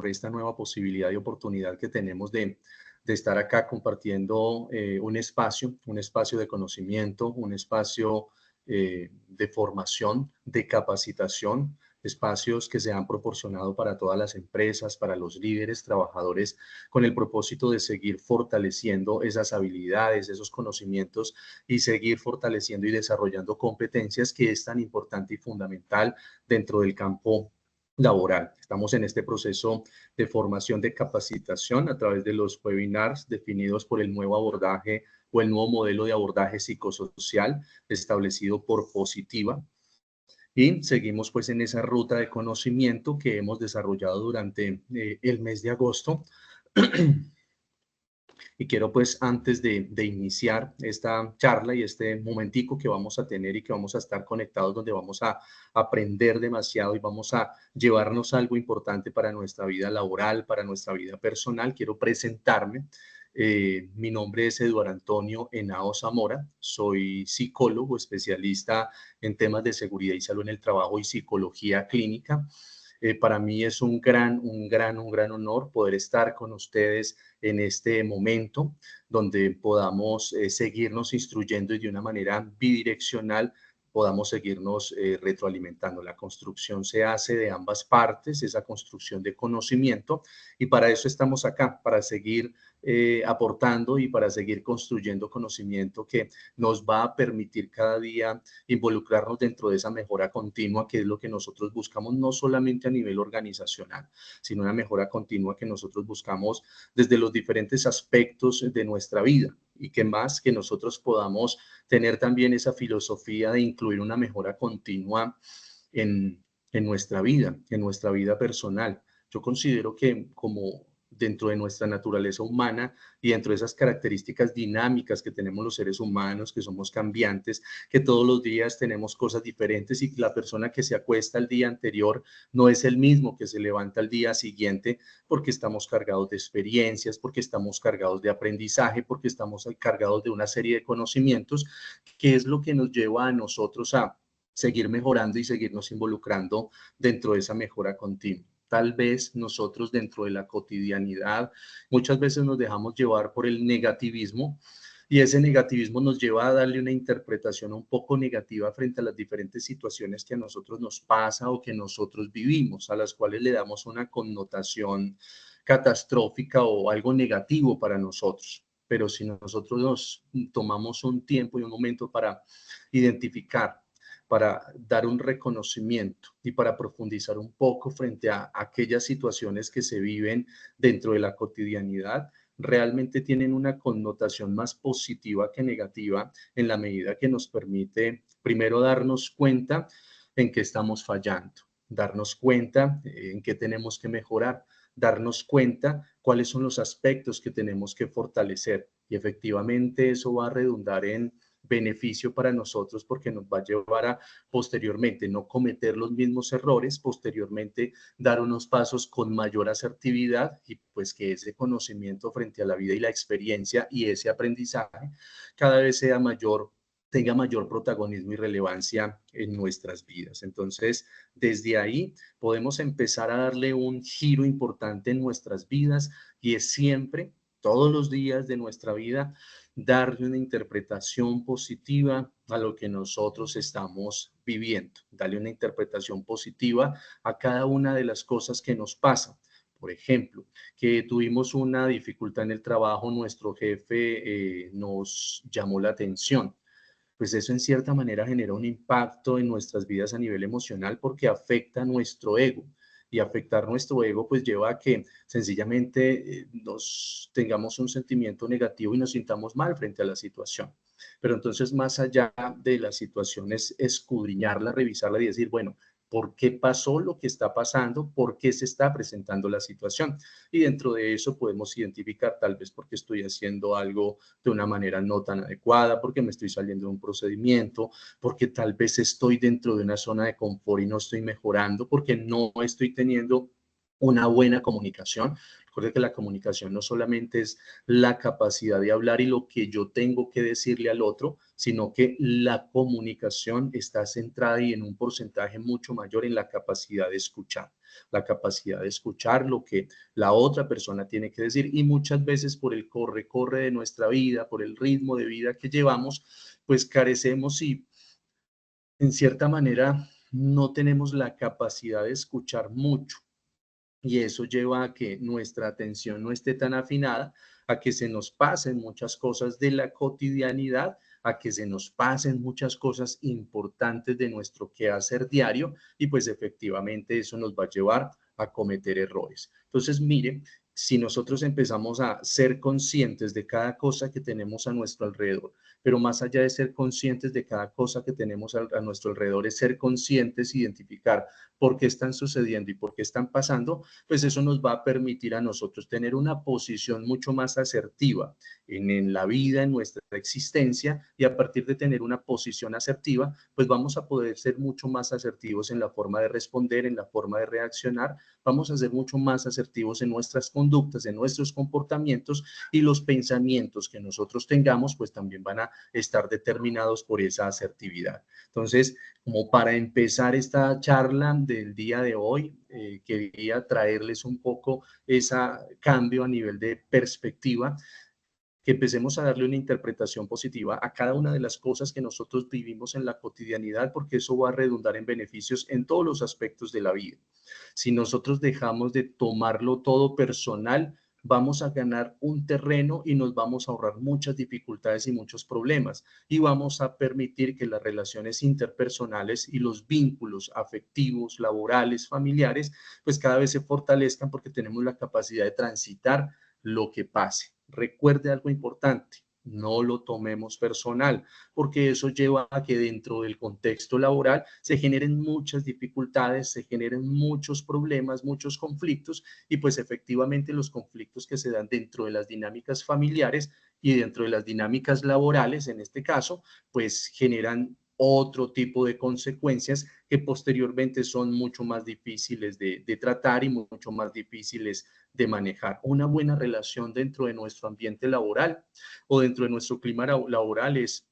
esta nueva posibilidad y oportunidad que tenemos de estar acá compartiendo un espacio de conocimiento, un espacio de formación, de capacitación, espacios que se han proporcionado para todas las empresas, para los líderes, trabajadores, con el propósito de seguir fortaleciendo esas habilidades, esos conocimientos y seguir fortaleciendo y desarrollando competencias que es tan importante y fundamental dentro del campo laboral. Estamos en este proceso de formación de capacitación a través de los webinars definidos por el nuevo abordaje o el nuevo modelo de abordaje psicosocial establecido por Positiva. Y seguimos pues en esa ruta de conocimiento que hemos desarrollado durante el mes de agosto. Y quiero pues antes de iniciar esta charla y este momentico que vamos a tener y que vamos a estar conectados, donde vamos a aprender demasiado y vamos a llevarnos algo importante para nuestra vida laboral, para nuestra vida personal, quiero presentarme. Mi nombre es Eduardo Antonio Henao Zamora, soy psicólogo especialista en temas de seguridad y salud en el trabajo y psicología clínica. Para mí es un gran honor poder estar con ustedes en este momento donde podamos seguirnos instruyendo y de una manera bidireccional podamos seguirnos retroalimentando. La construcción se hace de ambas partes, esa construcción de conocimiento, y para eso estamos acá, para seguir aportando y para seguir construyendo conocimiento que nos va a permitir cada día involucrarnos dentro de esa mejora continua, que es lo que nosotros buscamos, no solamente a nivel organizacional, sino una mejora continua que nosotros buscamos desde los diferentes aspectos de nuestra vida, y que más que nosotros podamos tener también esa filosofía de incluir una mejora continua en nuestra vida personal. Yo considero que como dentro de nuestra naturaleza humana y dentro de esas características dinámicas que tenemos los seres humanos, que somos cambiantes, que todos los días tenemos cosas diferentes y que la persona que se acuesta el día anterior no es el mismo que se levanta al día siguiente, porque estamos cargados de experiencias, porque estamos cargados de aprendizaje, porque estamos cargados de una serie de conocimientos, que es lo que nos lleva a nosotros a seguir mejorando y seguirnos involucrando dentro de esa mejora continua. Tal vez nosotros dentro de la cotidianidad muchas veces nos dejamos llevar por el negativismo, y ese negativismo nos lleva a darle una interpretación un poco negativa frente a las diferentes situaciones que a nosotros nos pasa o que nosotros vivimos, a las cuales le damos una connotación catastrófica o algo negativo para nosotros. Pero si nosotros nos tomamos un tiempo y un momento para identificar, para dar un reconocimiento y para profundizar un poco frente a aquellas situaciones que se viven dentro de la cotidianidad, realmente tienen una connotación más positiva que negativa, en la medida que nos permite primero darnos cuenta en qué estamos fallando, darnos cuenta en qué tenemos que mejorar, darnos cuenta cuáles son los aspectos que tenemos que fortalecer, y efectivamente eso va a redundar en beneficio para nosotros, porque nos va a llevar a posteriormente no cometer los mismos errores, posteriormente dar unos pasos con mayor asertividad, y pues que ese conocimiento frente a la vida y la experiencia y ese aprendizaje cada vez sea mayor, tenga mayor protagonismo y relevancia en nuestras vidas. Entonces, desde ahí podemos empezar a darle un giro importante en nuestras vidas, y es siempre, todos los días de nuestra vida, darle una interpretación positiva a lo que nosotros estamos viviendo, darle una interpretación positiva a cada una de las cosas que nos pasan. Por ejemplo, que tuvimos una dificultad en el trabajo, nuestro jefe nos llamó la atención. Pues eso en cierta manera genera un impacto en nuestras vidas a nivel emocional, porque afecta nuestro ego. Y afectar nuestro ego pues lleva a que sencillamente nos tengamos un sentimiento negativo y nos sintamos mal frente a la situación. Pero entonces, más allá de la situación, es escudriñarla, revisarla y decir, bueno, ¿por qué pasó lo que está pasando? ¿Por qué se está presentando la situación? Y dentro de eso podemos identificar tal vez porque estoy haciendo algo de una manera no tan adecuada, porque me estoy saliendo de un procedimiento, porque tal vez estoy dentro de una zona de confort y no estoy mejorando, porque no estoy teniendo una buena comunicación. Recuerde que la comunicación no solamente es la capacidad de hablar y lo que yo tengo que decirle al otro, sino que la comunicación está centrada y en un porcentaje mucho mayor en la capacidad de escuchar, la capacidad de escuchar lo que la otra persona tiene que decir. Y muchas veces por el corre-corre de nuestra vida, por el ritmo de vida que llevamos, pues carecemos y en cierta manera no tenemos la capacidad de escuchar mucho y eso lleva a que nuestra atención no esté tan afinada, a que se nos pasen muchas cosas de la cotidianidad, a que se nos pasen muchas cosas importantes de nuestro quehacer diario y pues efectivamente eso nos va a llevar a cometer errores. Entonces, mire, si nosotros empezamos a ser conscientes de cada cosa que tenemos a nuestro alrededor, pero más allá de ser conscientes de cada cosa que tenemos a nuestro alrededor, es ser conscientes, identificar por qué están sucediendo y por qué están pasando, pues eso nos va a permitir a nosotros tener una posición mucho más asertiva en la vida, en nuestra existencia, y a partir de tener una posición asertiva, pues vamos a poder ser mucho más asertivos en la forma de responder, en la forma de reaccionar, vamos a ser mucho más asertivos en nuestras conductas, en nuestros comportamientos y los pensamientos que nosotros tengamos, pues también van a estar determinados por esa asertividad. Entonces, como para empezar esta charla del día de hoy, quería traerles un poco ese cambio a nivel de perspectiva, que empecemos a darle una interpretación positiva a cada una de las cosas que nosotros vivimos en la cotidianidad, porque eso va a redundar en beneficios en todos los aspectos de la vida. Si nosotros dejamos de tomarlo todo personal, vamos a ganar un terreno y nos vamos a ahorrar muchas dificultades y muchos problemas y vamos a permitir que las relaciones interpersonales y los vínculos afectivos, laborales, familiares, pues cada vez se fortalezcan porque tenemos la capacidad de transitar lo que pase. Recuerde algo importante, no lo tomemos personal, porque eso lleva a que dentro del contexto laboral se generen muchas dificultades, se generen muchos problemas, muchos conflictos y pues efectivamente los conflictos que se dan dentro de las dinámicas familiares y dentro de las dinámicas laborales, en este caso, pues generan otro tipo de consecuencias que posteriormente son mucho más difíciles de tratar y mucho más difíciles de manejar. Una buena relación dentro de nuestro ambiente laboral o dentro de nuestro clima laboral es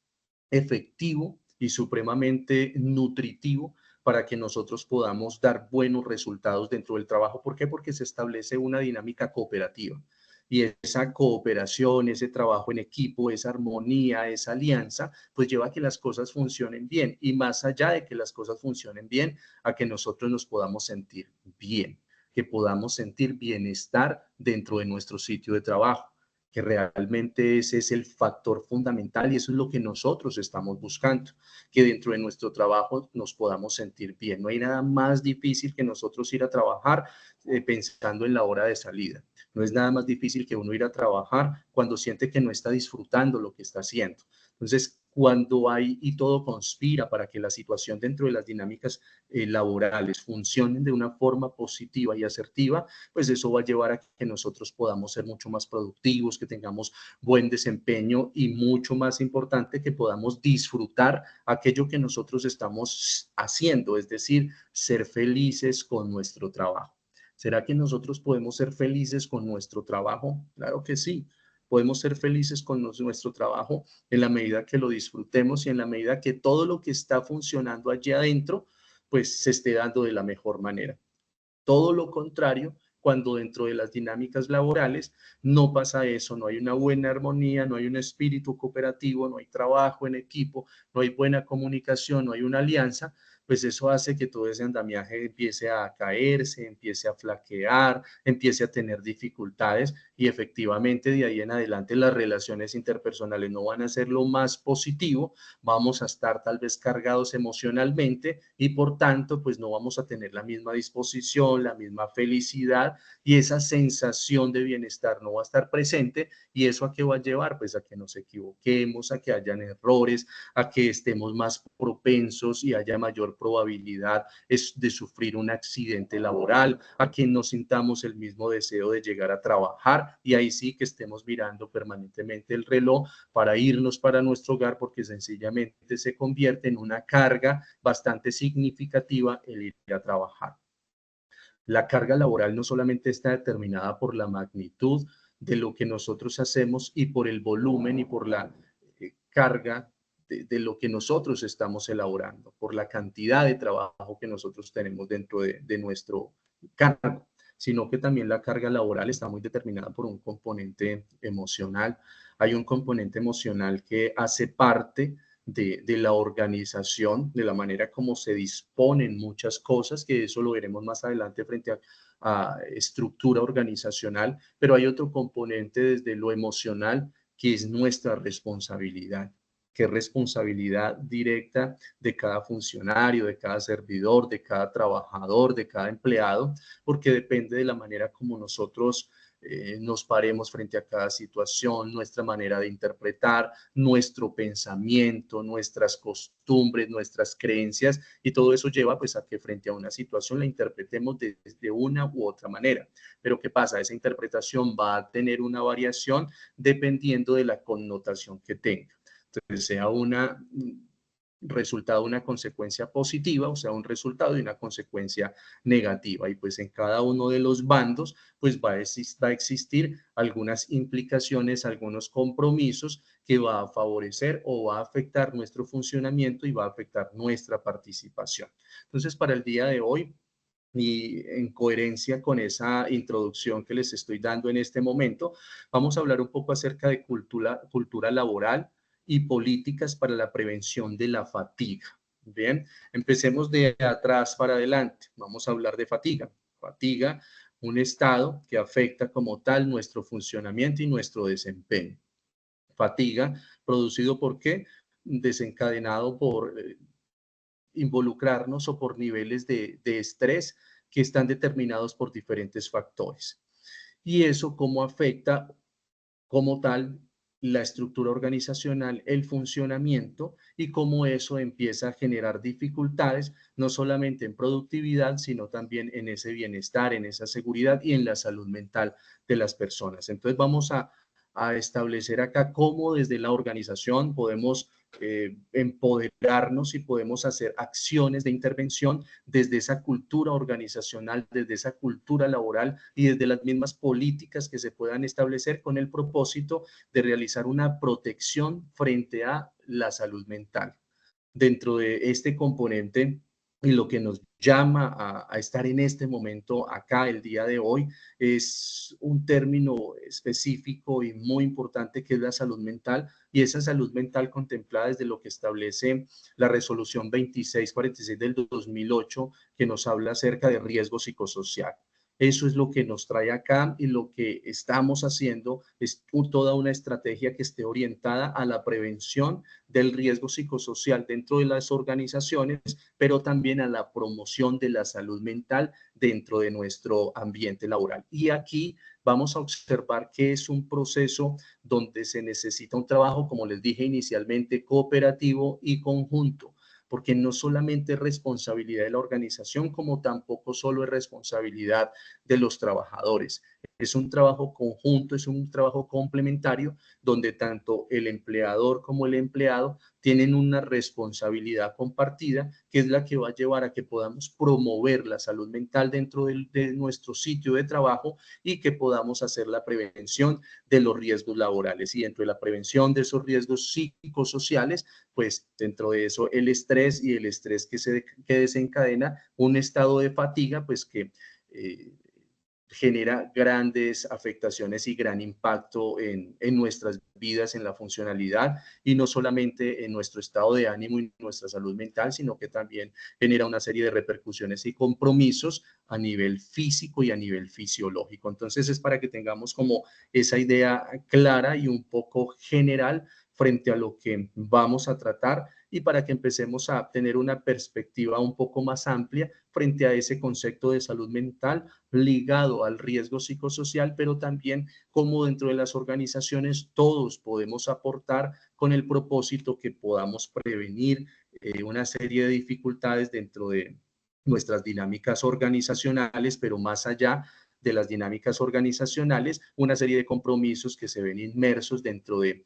efectivo y supremamente nutritivo para que nosotros podamos dar buenos resultados dentro del trabajo. ¿Por qué? Porque se establece una dinámica cooperativa. Y esa cooperación, ese trabajo en equipo, esa armonía, esa alianza, pues lleva a que las cosas funcionen bien. Y más allá de que las cosas funcionen bien, a que nosotros nos podamos sentir bien, que podamos sentir bienestar dentro de nuestro sitio de trabajo, que realmente ese es el factor fundamental y eso es lo que nosotros estamos buscando, que dentro de nuestro trabajo nos podamos sentir bien. No hay nada más difícil que nosotros ir a trabajar pensando en la hora de salida. No es nada más difícil que uno ir a trabajar cuando siente que no está disfrutando lo que está haciendo. Entonces, cuando hay y todo conspira para que la situación dentro de las dinámicas laborales funcionen de una forma positiva y asertiva, pues eso va a llevar a que nosotros podamos ser mucho más productivos, que tengamos buen desempeño y mucho más importante, que podamos disfrutar aquello que nosotros estamos haciendo, es decir, ser felices con nuestro trabajo. ¿Será que nosotros podemos ser felices con nuestro trabajo? Claro que sí. Podemos ser felices con nuestro trabajo en la medida que lo disfrutemos y en la medida que todo lo que está funcionando allí adentro, pues se esté dando de la mejor manera. Todo lo contrario, cuando dentro de las dinámicas laborales no pasa eso, no hay una buena armonía, no hay un espíritu cooperativo, no hay trabajo en equipo, no hay buena comunicación, no hay una alianza, pues eso hace que todo ese andamiaje empiece a caerse, empiece a flaquear, empiece a tener dificultades y efectivamente de ahí en adelante las relaciones interpersonales no van a ser lo más positivo, vamos a estar tal vez cargados emocionalmente y por tanto pues no vamos a tener la misma disposición, la misma felicidad y esa sensación de bienestar no va a estar presente y eso a qué va a llevar pues a que nos equivoquemos, a que hayan errores, a que estemos más propensos y haya mayor probabilidad de sufrir un accidente laboral, a que no sintamos el mismo deseo de llegar a trabajar y ahí sí que estemos mirando permanentemente el reloj para irnos para nuestro hogar porque sencillamente se convierte en una carga bastante significativa el ir a trabajar. La carga laboral no solamente está determinada por la magnitud de lo que nosotros hacemos y por el volumen y por la carga de lo que nosotros estamos elaborando, por la cantidad de trabajo que nosotros tenemos dentro de nuestro cargo, sino que también la carga laboral está muy determinada por un componente emocional. Hay un componente emocional que hace parte de la organización, de la manera como se disponen muchas cosas, que eso lo veremos más adelante frente a estructura organizacional, pero hay otro componente desde lo emocional que es nuestra responsabilidad, que es responsabilidad directa de cada funcionario, de cada servidor, de cada trabajador, de cada empleado, porque depende de la manera como nosotros nos paremos frente a cada situación, nuestra manera de interpretar, nuestro pensamiento, nuestras costumbres, nuestras creencias, y todo eso lleva pues a que frente a una situación la interpretemos de una u otra manera. Pero ¿qué pasa? Esa interpretación va a tener una variación dependiendo de la connotación que tenga. Entonces, sea una resultado de una consecuencia positiva, o sea, un resultado de una consecuencia negativa. Y pues en cada uno de los bandos, pues va a existir algunas implicaciones, algunos compromisos que va a favorecer o va a afectar nuestro funcionamiento y va a afectar nuestra participación. Entonces, para el día de hoy, y en coherencia con esa introducción que les estoy dando en este momento, vamos a hablar un poco acerca de cultura laboral y políticas para la prevención de la fatiga. Bien, empecemos de atrás para adelante. Vamos a hablar de fatiga. Fatiga, un estado que afecta como tal nuestro funcionamiento y nuestro desempeño. Fatiga, producido por qué? Desencadenado por involucrarnos o por niveles de estrés que están determinados por diferentes factores. Y eso cómo afecta como tal la estructura organizacional, el funcionamiento y cómo eso empieza a generar dificultades, no solamente en productividad, sino también en ese bienestar, en esa seguridad y en la salud mental de las personas. Entonces vamos a establecer acá cómo desde la organización podemos empoderarnos y podemos hacer acciones de intervención desde esa cultura organizacional, desde esa cultura laboral y desde las mismas políticas que se puedan establecer con el propósito de realizar una protección frente a la salud mental. Dentro de este componente y lo que nos llama a estar en este momento acá el día de hoy es un término específico y muy importante que es la salud mental, y esa salud mental contemplada desde lo que establece la resolución 2646 del 2008, que nos habla acerca de riesgo psicosocial. Eso es lo que nos trae acá, y lo que estamos haciendo es toda una estrategia que esté orientada a la prevención del riesgo psicosocial dentro de las organizaciones, pero también a la promoción de la salud mental dentro de nuestro ambiente laboral. Y aquí vamos a observar que es un proceso donde se necesita un trabajo, como les dije inicialmente, cooperativo y conjunto, porque no solamente es responsabilidad de la organización, como tampoco solo es responsabilidad de los trabajadores. Es un trabajo conjunto, es un trabajo complementario, donde tanto el empleador como el empleado tienen una responsabilidad compartida, que es la que va a llevar a que podamos promover la salud mental dentro de nuestro sitio de trabajo y que podamos hacer la prevención de los riesgos laborales. Y dentro de la prevención de esos riesgos psicosociales, pues dentro de eso el estrés, y el estrés que desencadena un estado de fatiga, pues que genera grandes afectaciones y gran impacto en nuestras vidas, en la funcionalidad, y no solamente en nuestro estado de ánimo y nuestra salud mental, sino que también genera una serie de repercusiones y compromisos a nivel físico y a nivel fisiológico. Entonces es para que tengamos como esa idea clara y un poco general frente a lo que vamos a tratar, y para que empecemos a tener una perspectiva un poco más amplia frente a ese concepto de salud mental ligado al riesgo psicosocial, pero también cómo dentro de las organizaciones todos podemos aportar con el propósito que podamos prevenir una serie de dificultades dentro de nuestras dinámicas organizacionales, pero más allá de las dinámicas organizacionales, una serie de compromisos que se ven inmersos dentro de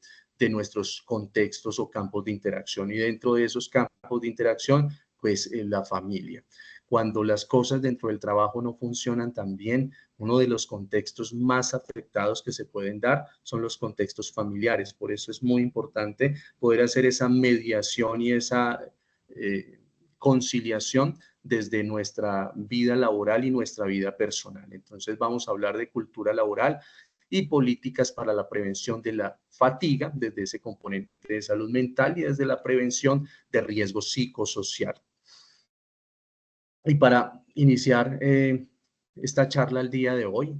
nuestros contextos o campos de interacción, y dentro de esos campos de interacción, pues la familia. Cuando las cosas dentro del trabajo no funcionan tan bien, uno de los contextos más afectados que se pueden dar son los contextos familiares. Por eso es muy importante poder hacer esa mediación y esa conciliación desde nuestra vida laboral y nuestra vida personal. Entonces vamos a hablar de cultura laboral y políticas para la prevención de la fatiga desde ese componente de salud mental y desde la prevención de riesgo psicosocial. Y para iniciar esta charla el día de hoy,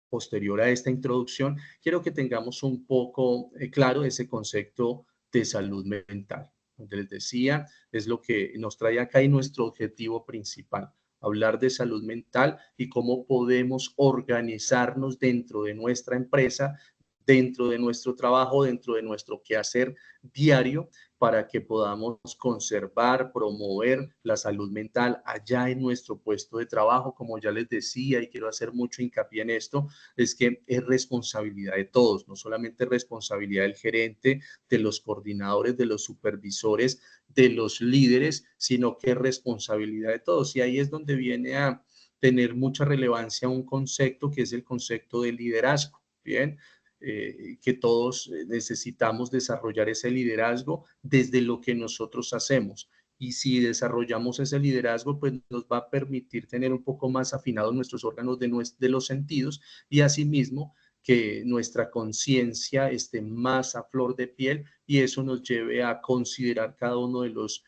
posterior a esta introducción, quiero que tengamos un poco claro ese concepto de salud mental. Como les decía, es lo que nos trae acá y nuestro objetivo principal, hablar de salud mental y cómo podemos organizarnos dentro de nuestra empresa, dentro de nuestro trabajo, dentro de nuestro quehacer diario, para que podamos conservar, promover la salud mental allá en nuestro puesto de trabajo. Como ya les decía, y quiero hacer mucho hincapié en esto, es que es responsabilidad de todos, no solamente responsabilidad del gerente, de los coordinadores, de los supervisores, de los líderes, sino que es responsabilidad de todos. Y ahí es donde viene a tener mucha relevancia un concepto que es el concepto de liderazgo. Bien, que todos necesitamos desarrollar ese liderazgo desde lo que nosotros hacemos. Y si desarrollamos ese liderazgo, pues nos va a permitir tener un poco más afinados nuestros órganos de los sentidos y asimismo que nuestra conciencia esté más a flor de piel y eso nos lleve a considerar cada uno de los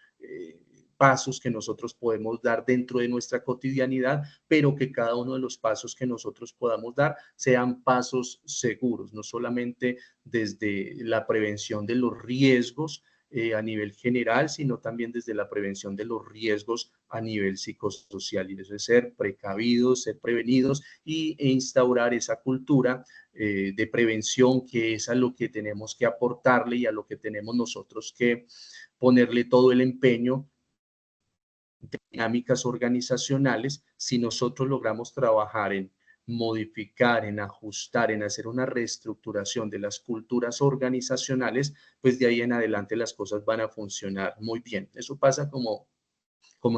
pasos que nosotros podemos dar dentro de nuestra cotidianidad, pero que cada uno de los pasos que nosotros podamos dar sean pasos seguros, no solamente desde la prevención de los riesgos a nivel general, sino también desde la prevención de los riesgos a nivel psicosocial. Y eso es ser precavidos, ser prevenidos e instaurar esa cultura de prevención que es a lo que tenemos que aportarle y a lo que tenemos nosotros que ponerle todo el empeño, dinámicas organizacionales. Si nosotros logramos trabajar en modificar, en ajustar, en hacer una reestructuración de las culturas organizacionales, pues de ahí en adelante las cosas van a funcionar muy bien. Eso pasa como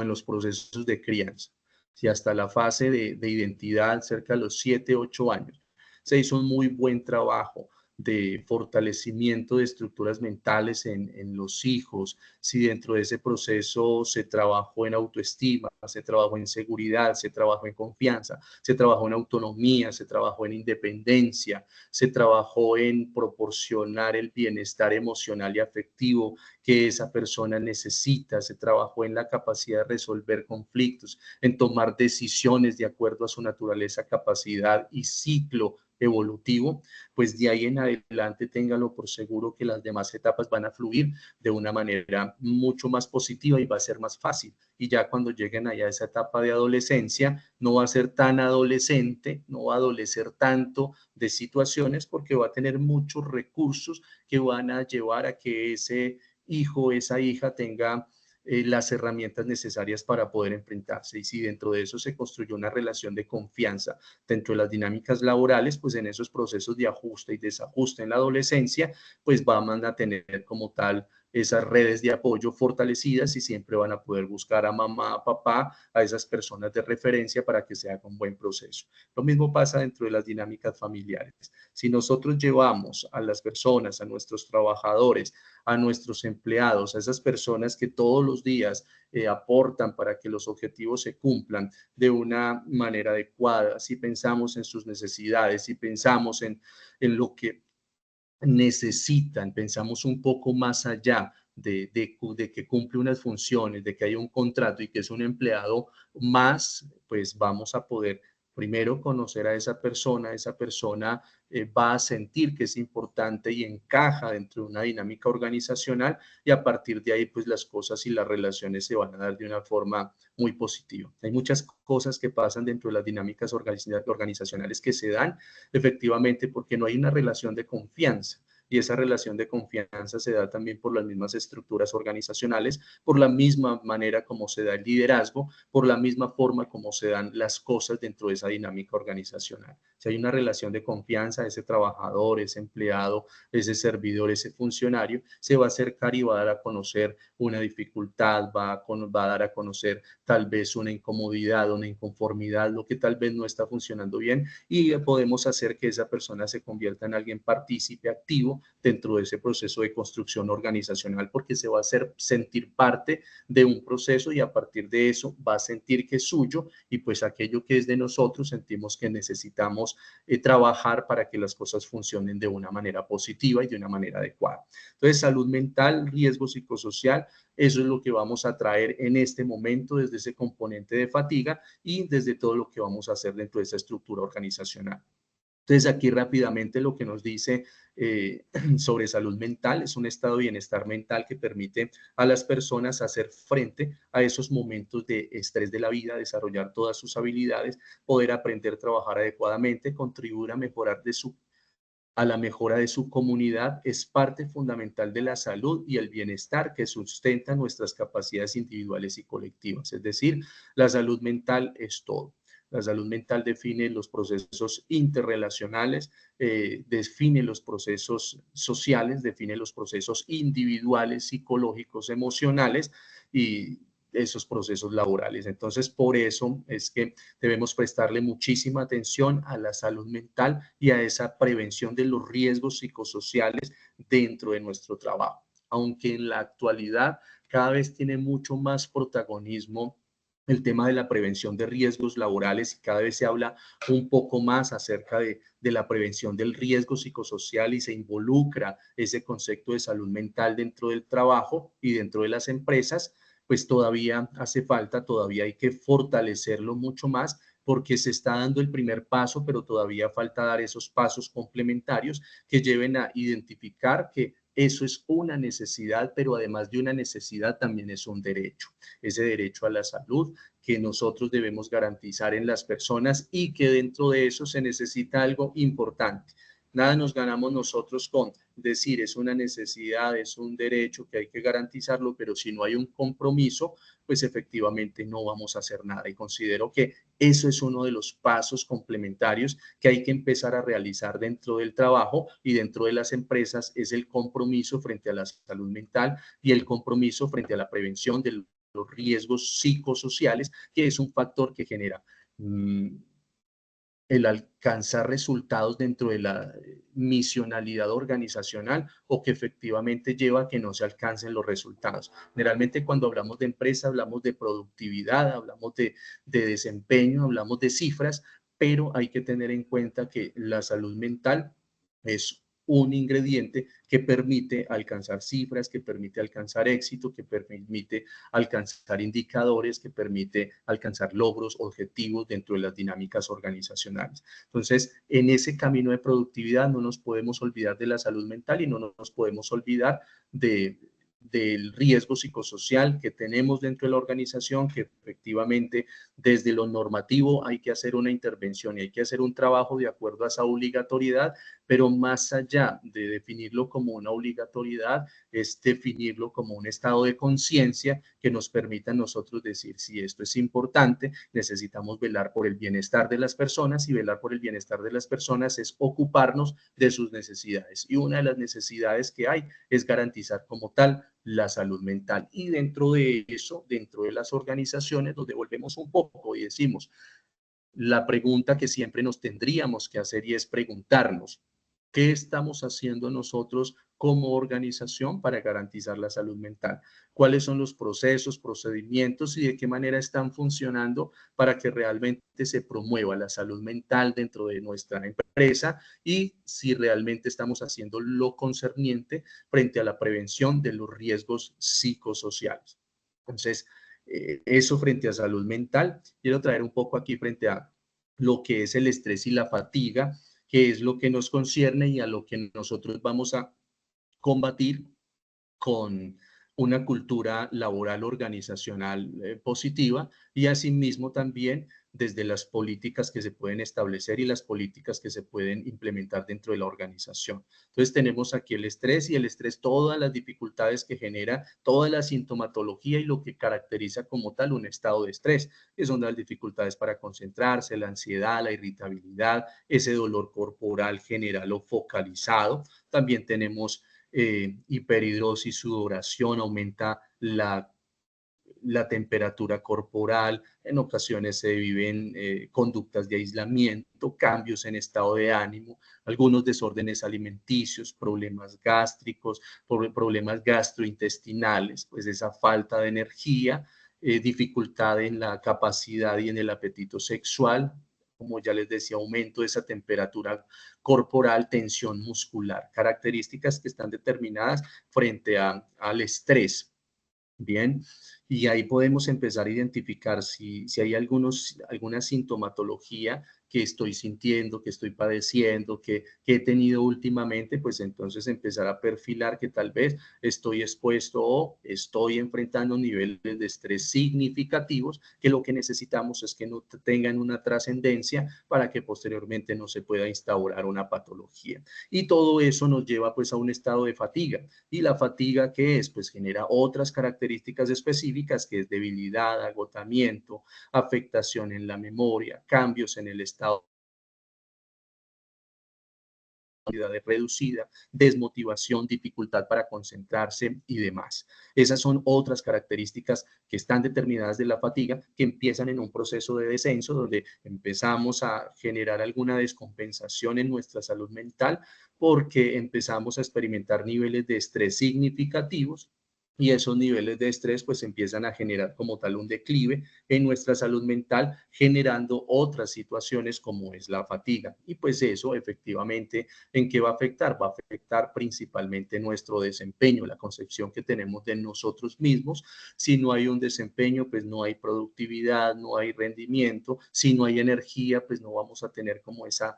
en los procesos de crianza. Si hasta la fase de identidad, cerca de los 7, 8 años, se hizo un muy buen trabajo de fortalecimiento de estructuras mentales en los hijos, si dentro de ese proceso se trabajó en autoestima, se trabajó en seguridad, se trabajó en confianza, se trabajó en autonomía, se trabajó en independencia, se trabajó en proporcionar el bienestar emocional y afectivo que esa persona necesita, se trabajó en la capacidad de resolver conflictos, en tomar decisiones de acuerdo a su naturaleza, capacidad y ciclo evolutivo, pues de ahí en adelante téngalo por seguro que las demás etapas van a fluir de una manera mucho más positiva y va a ser más fácil. Y ya cuando lleguen allá a esa etapa de adolescencia, no va a ser tan adolescente, no va a adolecer tanto de situaciones porque va a tener muchos recursos que van a llevar a que ese hijo, esa hija tenga las herramientas necesarias para poder enfrentarse. Y si dentro de eso se construyó una relación de confianza dentro de las dinámicas laborales, pues en esos procesos de ajuste y desajuste en la adolescencia, pues van a tener como tal esas redes de apoyo fortalecidas y siempre van a poder buscar a mamá, a papá, a esas personas de referencia para que se haga un buen proceso. Lo mismo pasa dentro de las dinámicas familiares. Si nosotros llevamos a las personas, a nuestros trabajadores, a nuestros empleados, a esas personas que todos los días aportan para que los objetivos se cumplan de una manera adecuada, si pensamos en sus necesidades, si pensamos en lo que necesitan, pensamos un poco más allá de que cumple unas funciones, de que hay un contrato y que es un empleado más, pues vamos a poder primero conocer a esa persona va a sentir que es importante y encaja dentro de una dinámica organizacional y a partir de ahí pues las cosas y las relaciones se van a dar de una forma muy positiva. Hay muchas cosas que pasan dentro de las dinámicas organizacionales que se dan efectivamente porque no hay una relación de confianza. y esa relación de confianza se da también por las mismas estructuras organizacionales, por la misma manera como se da el liderazgo, por la misma forma como se dan las cosas dentro de esa dinámica organizacional. Si hay una relación de confianza, ese trabajador, ese empleado, ese servidor, ese funcionario, se va a acercar y va a dar a conocer una dificultad, va a dar a conocer tal vez una incomodidad, una inconformidad, lo que tal vez no está funcionando bien, y podemos hacer que esa persona se convierta en alguien partícipe activo dentro de ese proceso de construcción organizacional, porque se va a hacer sentir parte de un proceso y a partir de eso va a sentir que es suyo y pues aquello que es de nosotros sentimos que necesitamos trabajar para que las cosas funcionen de una manera positiva y de una manera adecuada. Entonces, salud mental, riesgo psicosocial, eso es lo que vamos a traer en este momento desde ese componente de fatiga y desde todo lo que vamos a hacer dentro de esa estructura organizacional. Entonces, aquí rápidamente lo que nos dice sobre salud mental es un estado de bienestar mental que permite a las personas hacer frente a esos momentos de estrés de la vida, desarrollar todas sus habilidades, poder aprender a trabajar adecuadamente, contribuir a mejorar a la mejora de su comunidad, es parte fundamental de la salud y el bienestar que sustenta nuestras capacidades individuales y colectivas. Es decir, la salud mental es todo. La salud mental define los procesos interrelacionales, define los procesos sociales, define los procesos individuales, psicológicos, emocionales y esos procesos laborales. Entonces, por eso es que debemos prestarle muchísima atención a la salud mental y a esa prevención de los riesgos psicosociales dentro de nuestro trabajo. Aunque en la actualidad cada vez tiene mucho más protagonismo el tema de la prevención de riesgos laborales y cada vez se habla un poco más acerca de la prevención del riesgo psicosocial y se involucra ese concepto de salud mental dentro del trabajo y dentro de las empresas, pues todavía hace falta, todavía hay que fortalecerlo mucho más porque se está dando el primer paso, pero todavía falta dar esos pasos complementarios que lleven a identificar que eso es una necesidad, pero además de una necesidad también es un derecho, ese derecho a la salud que nosotros debemos garantizar en las personas y que dentro de eso se necesita algo importante. Nada nos ganamos nosotros con decir es una necesidad, es un derecho que hay que garantizarlo, pero si no hay un compromiso, pues efectivamente no vamos a hacer nada. Y considero que eso es uno de los pasos complementarios que hay que empezar a realizar dentro del trabajo y dentro de las empresas, es el compromiso frente a la salud mental y el compromiso frente a la prevención de los riesgos psicosociales, que es un factor que genera el alcanzar resultados dentro de la misionalidad organizacional o que efectivamente lleva a que no se alcancen los resultados. Generalmente cuando hablamos de empresa hablamos de productividad, hablamos de desempeño, hablamos de cifras, pero hay que tener en cuenta que la salud mental es un ingrediente que permite alcanzar cifras, que permite alcanzar éxito, que permite alcanzar indicadores, que permite alcanzar logros, objetivos dentro de las dinámicas organizacionales. Entonces, en ese camino de productividad no nos podemos olvidar de la salud mental y no nos podemos olvidar de, del riesgo psicosocial que tenemos dentro de la organización, que efectivamente desde lo normativo hay que hacer una intervención y hay que hacer un trabajo de acuerdo a esa obligatoriedad, pero más allá de definirlo como una obligatoriedad, es definirlo como un estado de conciencia que nos permita a nosotros decir si esto es importante, necesitamos velar por el bienestar de las personas y velar por el bienestar de las personas es ocuparnos de sus necesidades. Y una de las necesidades que hay es garantizar como tal la salud mental. Y dentro de eso, dentro de las organizaciones, nos devolvemos un poco y decimos, la pregunta que siempre nos tendríamos que hacer y es preguntarnos, ¿qué estamos haciendo nosotros como organización para garantizar la salud mental? ¿Cuáles son los procesos, procedimientos y de qué manera están funcionando para que realmente se promueva la salud mental dentro de nuestra empresa y si realmente estamos haciendo lo concerniente frente a la prevención de los riesgos psicosociales? Entonces, eso frente a salud mental. Quiero traer un poco aquí frente a lo que es el estrés y la fatiga, que es lo que nos concierne y a lo que nosotros vamos a combatir con una cultura laboral organizacional positiva y asimismo también desde las políticas que se pueden establecer y las políticas que se pueden implementar dentro de la organización. Entonces tenemos aquí el estrés y el estrés, todas las dificultades que genera, toda la sintomatología y lo que caracteriza como tal un estado de estrés, que son las dificultades para concentrarse, la ansiedad, la irritabilidad, ese dolor corporal general o focalizado. También tenemos hiperhidrosis, sudoración, aumenta la temperatura corporal, en ocasiones se viven conductas de aislamiento, cambios en estado de ánimo, algunos desórdenes alimenticios, problemas gástricos, problemas gastrointestinales, pues esa falta de energía, dificultad en la capacidad y en el apetito sexual, como ya les decía, aumento de esa temperatura corporal, tensión muscular, características que están determinadas frente al estrés. Bien, y ahí podemos empezar a identificar si hay alguna sintomatología que estoy sintiendo, que estoy padeciendo, que he tenido últimamente, pues entonces empezar a perfilar que tal vez estoy expuesto o estoy enfrentando niveles de estrés significativos, que lo que necesitamos es que no tengan una trascendencia para que posteriormente no se pueda instaurar una patología. Y todo eso nos lleva pues a un estado de fatiga. Y la fatiga, ¿qué es? Pues genera otras características específicas, que es debilidad, agotamiento, afectación en la memoria, cambios en el estado de reducida, desmotivación, dificultad para concentrarse y demás. Esas son otras características que están determinadas de la fatiga, que empiezan en un proceso de descenso donde empezamos a generar alguna descompensación en nuestra salud mental porque empezamos a experimentar niveles de estrés significativos y esos niveles de estrés pues empiezan a generar como tal un declive en nuestra salud mental, generando otras situaciones como es la fatiga. Y pues eso efectivamente, ¿en qué va a afectar? Va a afectar principalmente nuestro desempeño, la concepción que tenemos de nosotros mismos. Si no hay un desempeño, pues no hay productividad, no hay rendimiento. Si no hay energía, pues no vamos a tener como esa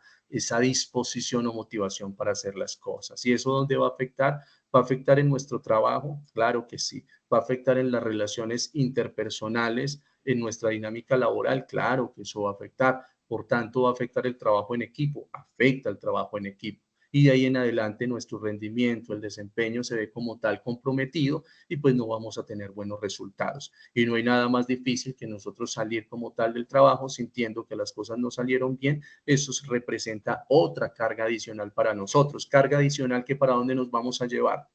disposición o motivación para hacer las cosas. ¿Y eso dónde va a afectar? ¿Va a afectar en nuestro trabajo? Claro que sí. ¿Va a afectar en las relaciones interpersonales, en nuestra dinámica laboral? Claro que eso va a afectar. Por tanto, va a afectar el trabajo en equipo, afecta el trabajo en equipo. Y de ahí en adelante nuestro rendimiento, el desempeño se ve como tal comprometido y pues no vamos a tener buenos resultados. Y no hay nada más difícil que nosotros salir como tal del trabajo sintiendo que las cosas no salieron bien. Eso representa otra carga adicional para nosotros, carga adicional que para dónde nos vamos a llevar,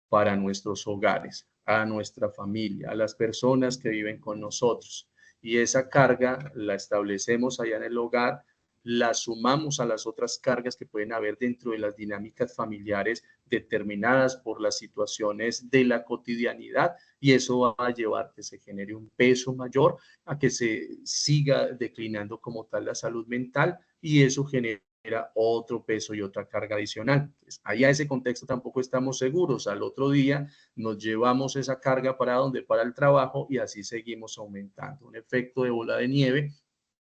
para nuestros hogares, a nuestra familia, a las personas que viven con nosotros. Y esa carga la establecemos allá en el hogar, la sumamos a las otras cargas que pueden haber dentro de las dinámicas familiares determinadas por las situaciones de la cotidianidad, y eso va a llevar que se genere un peso mayor, a que se siga declinando como tal la salud mental, y eso genera otro peso y otra carga adicional. Pues allá ese contexto tampoco estamos seguros. Al otro día nos llevamos esa carga para donde, para el trabajo, y así seguimos aumentando. Un efecto de bola de nieve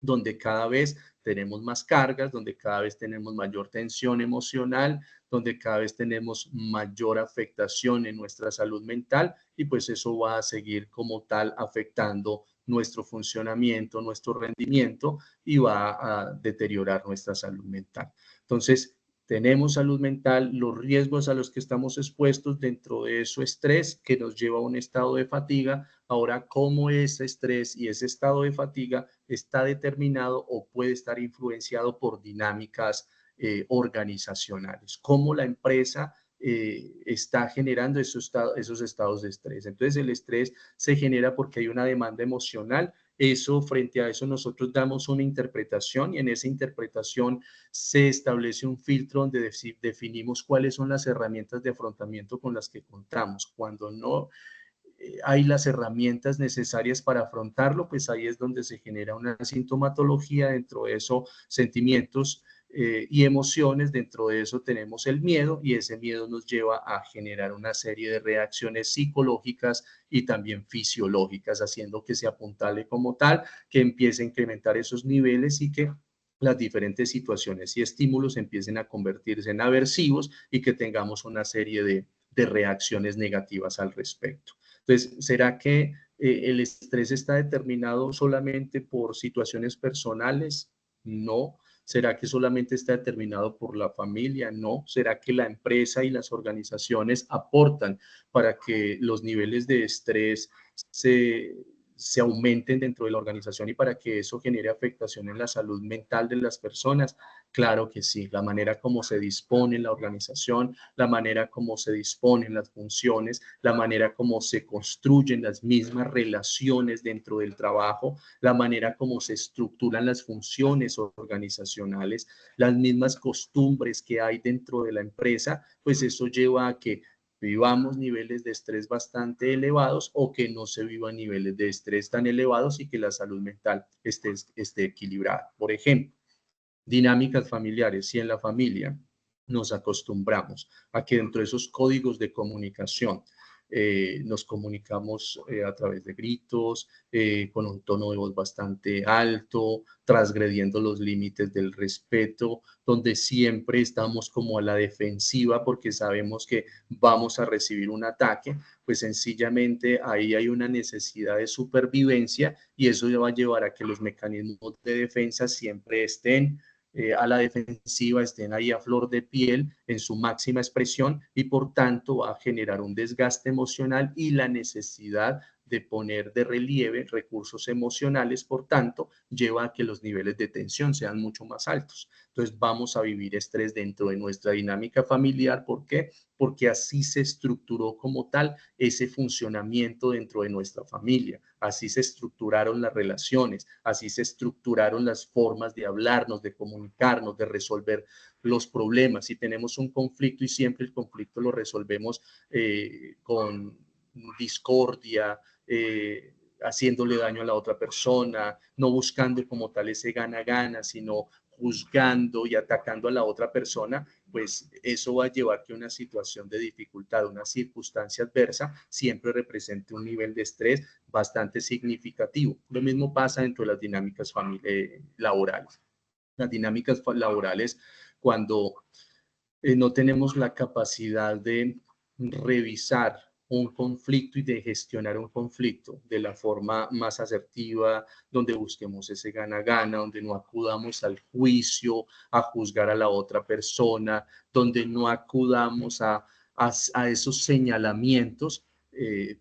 donde cada vez tenemos más cargas, donde cada vez tenemos mayor tensión emocional, donde cada vez tenemos mayor afectación en nuestra salud mental, y pues eso va a seguir como tal afectando nuestro funcionamiento, nuestro rendimiento, y va a deteriorar nuestra salud mental. Entonces, tenemos salud mental, los riesgos a los que estamos expuestos, dentro de eso estrés que nos lleva a un estado de fatiga. Ahora, ¿cómo ese estrés y ese estado de fatiga está determinado o puede estar influenciado por dinámicas organizacionales? ¿Cómo la empresa está generando esos estados de estrés? Entonces, el estrés se genera porque hay una demanda emocional. Eso, frente a eso, nosotros damos una interpretación, y en esa interpretación se establece un filtro donde definimos cuáles son las herramientas de afrontamiento con las que contamos. Cuando no hay las herramientas necesarias para afrontarlo, pues ahí es donde se genera una sintomatología, dentro de eso sentimientos y emociones, dentro de eso tenemos el miedo, y ese miedo nos lleva a generar una serie de reacciones psicológicas y también fisiológicas, haciendo que se apuntale como tal, que empiece a incrementar esos niveles y que las diferentes situaciones y estímulos empiecen a convertirse en aversivos y que tengamos una serie de reacciones negativas al respecto. Entonces, ¿será que ¿El estrés está determinado solamente por situaciones personales? No. ¿Será que solamente está determinado por la familia? No. ¿Será que la empresa y las organizaciones aportan para que los niveles de estrés se, se aumenten dentro de la organización y para que eso genere afectación en la salud mental de las personas? Claro que sí. La manera como se dispone la organización, la manera como se disponen las funciones, la manera como se construyen las mismas relaciones dentro del trabajo, la manera como se estructuran las funciones organizacionales, las mismas costumbres que hay dentro de la empresa, pues eso lleva a que vivamos niveles de estrés bastante elevados o que no se vivan niveles de estrés tan elevados y que la salud mental esté equilibrada. Por ejemplo, dinámicas familiares. Si en la familia nos acostumbramos a que dentro de esos códigos de comunicación nos comunicamos a través de gritos, con un tono de voz bastante alto, transgrediendo los límites del respeto, donde siempre estamos como a la defensiva porque sabemos que vamos a recibir un ataque, pues sencillamente ahí hay una necesidad de supervivencia y eso va a llevar a que los mecanismos de defensa siempre estén a la defensiva, estén ahí a flor de piel en su máxima expresión y por tanto va a generar un desgaste emocional y la necesidad de poner de relieve recursos emocionales, por tanto, lleva a que los niveles de tensión sean mucho más altos. Entonces, vamos a vivir estrés dentro de nuestra dinámica familiar. ¿Por qué? Porque así se estructuró como tal ese funcionamiento dentro de nuestra familia. Así se estructuraron las relaciones, así se estructuraron las formas de hablarnos, de comunicarnos, de resolver los problemas. Si tenemos un conflicto y siempre el conflicto lo resolvemos con discordia, haciéndole daño a la otra persona, no buscando como tal ese gana-gana, sino juzgando y atacando a la otra persona, pues eso va a llevar que una situación de dificultad, una circunstancia adversa, siempre represente un nivel de estrés bastante significativo. Lo mismo pasa dentro de las dinámicas laborales. Las dinámicas laborales, cuando no tenemos la capacidad de revisar un conflicto y de gestionar un conflicto de la forma más asertiva, donde busquemos ese gana-gana, donde no acudamos al juicio, a juzgar a la otra persona, donde no acudamos a esos señalamientos,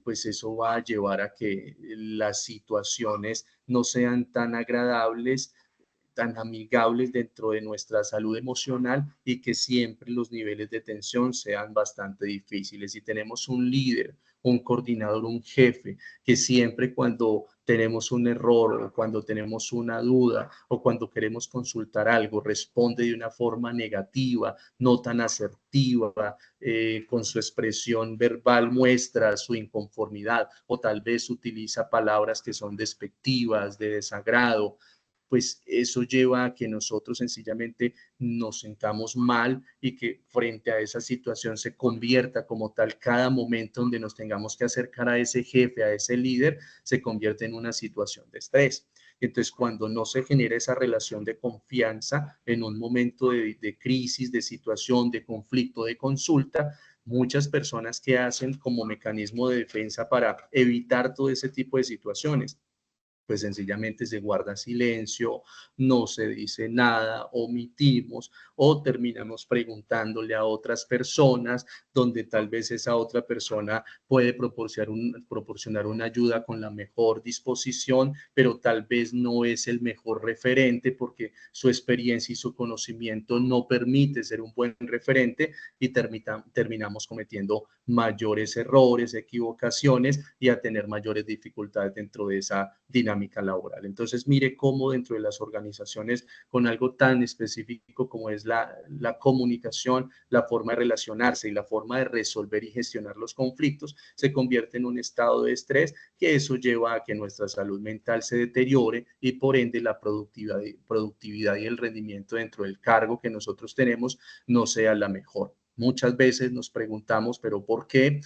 pues eso va a llevar a que las situaciones no sean tan agradables, tan amigables dentro de nuestra salud emocional y que siempre los niveles de tensión sean bastante difíciles. Si tenemos un líder, un coordinador, un jefe, que siempre cuando tenemos un error o cuando tenemos una duda o cuando queremos consultar algo, responde de una forma negativa, no tan asertiva, con su expresión verbal muestra su inconformidad o tal vez utiliza palabras que son despectivas, de desagrado, pues eso lleva a que nosotros sencillamente nos sentamos mal y que frente a esa situación se convierta como tal cada momento donde nos tengamos que acercar a ese jefe, a ese líder, se convierte en una situación de estrés. Entonces, cuando no se genera esa relación de confianza en un momento de crisis, de situación, de conflicto, de consulta, muchas personas que hacen como mecanismo de defensa para evitar todo ese tipo de situaciones, pues sencillamente se guarda silencio, no se dice nada, omitimos o terminamos preguntándole a otras personas donde tal vez esa otra persona puede proporcionar una ayuda con la mejor disposición, pero tal vez no es el mejor referente porque su experiencia y su conocimiento no permite ser un buen referente y terminamos cometiendo mayores errores, equivocaciones y a tener mayores dificultades dentro de esa dinámica laboral. Entonces, mire cómo dentro de las organizaciones, con algo tan específico como es la comunicación, la forma de relacionarse y la forma de resolver y gestionar los conflictos, se convierte en un estado de estrés que eso lleva a que nuestra salud mental se deteriore y por ende la productividad y el rendimiento dentro del cargo que nosotros tenemos no sea la mejor. Muchas veces nos preguntamos, pero ¿por qué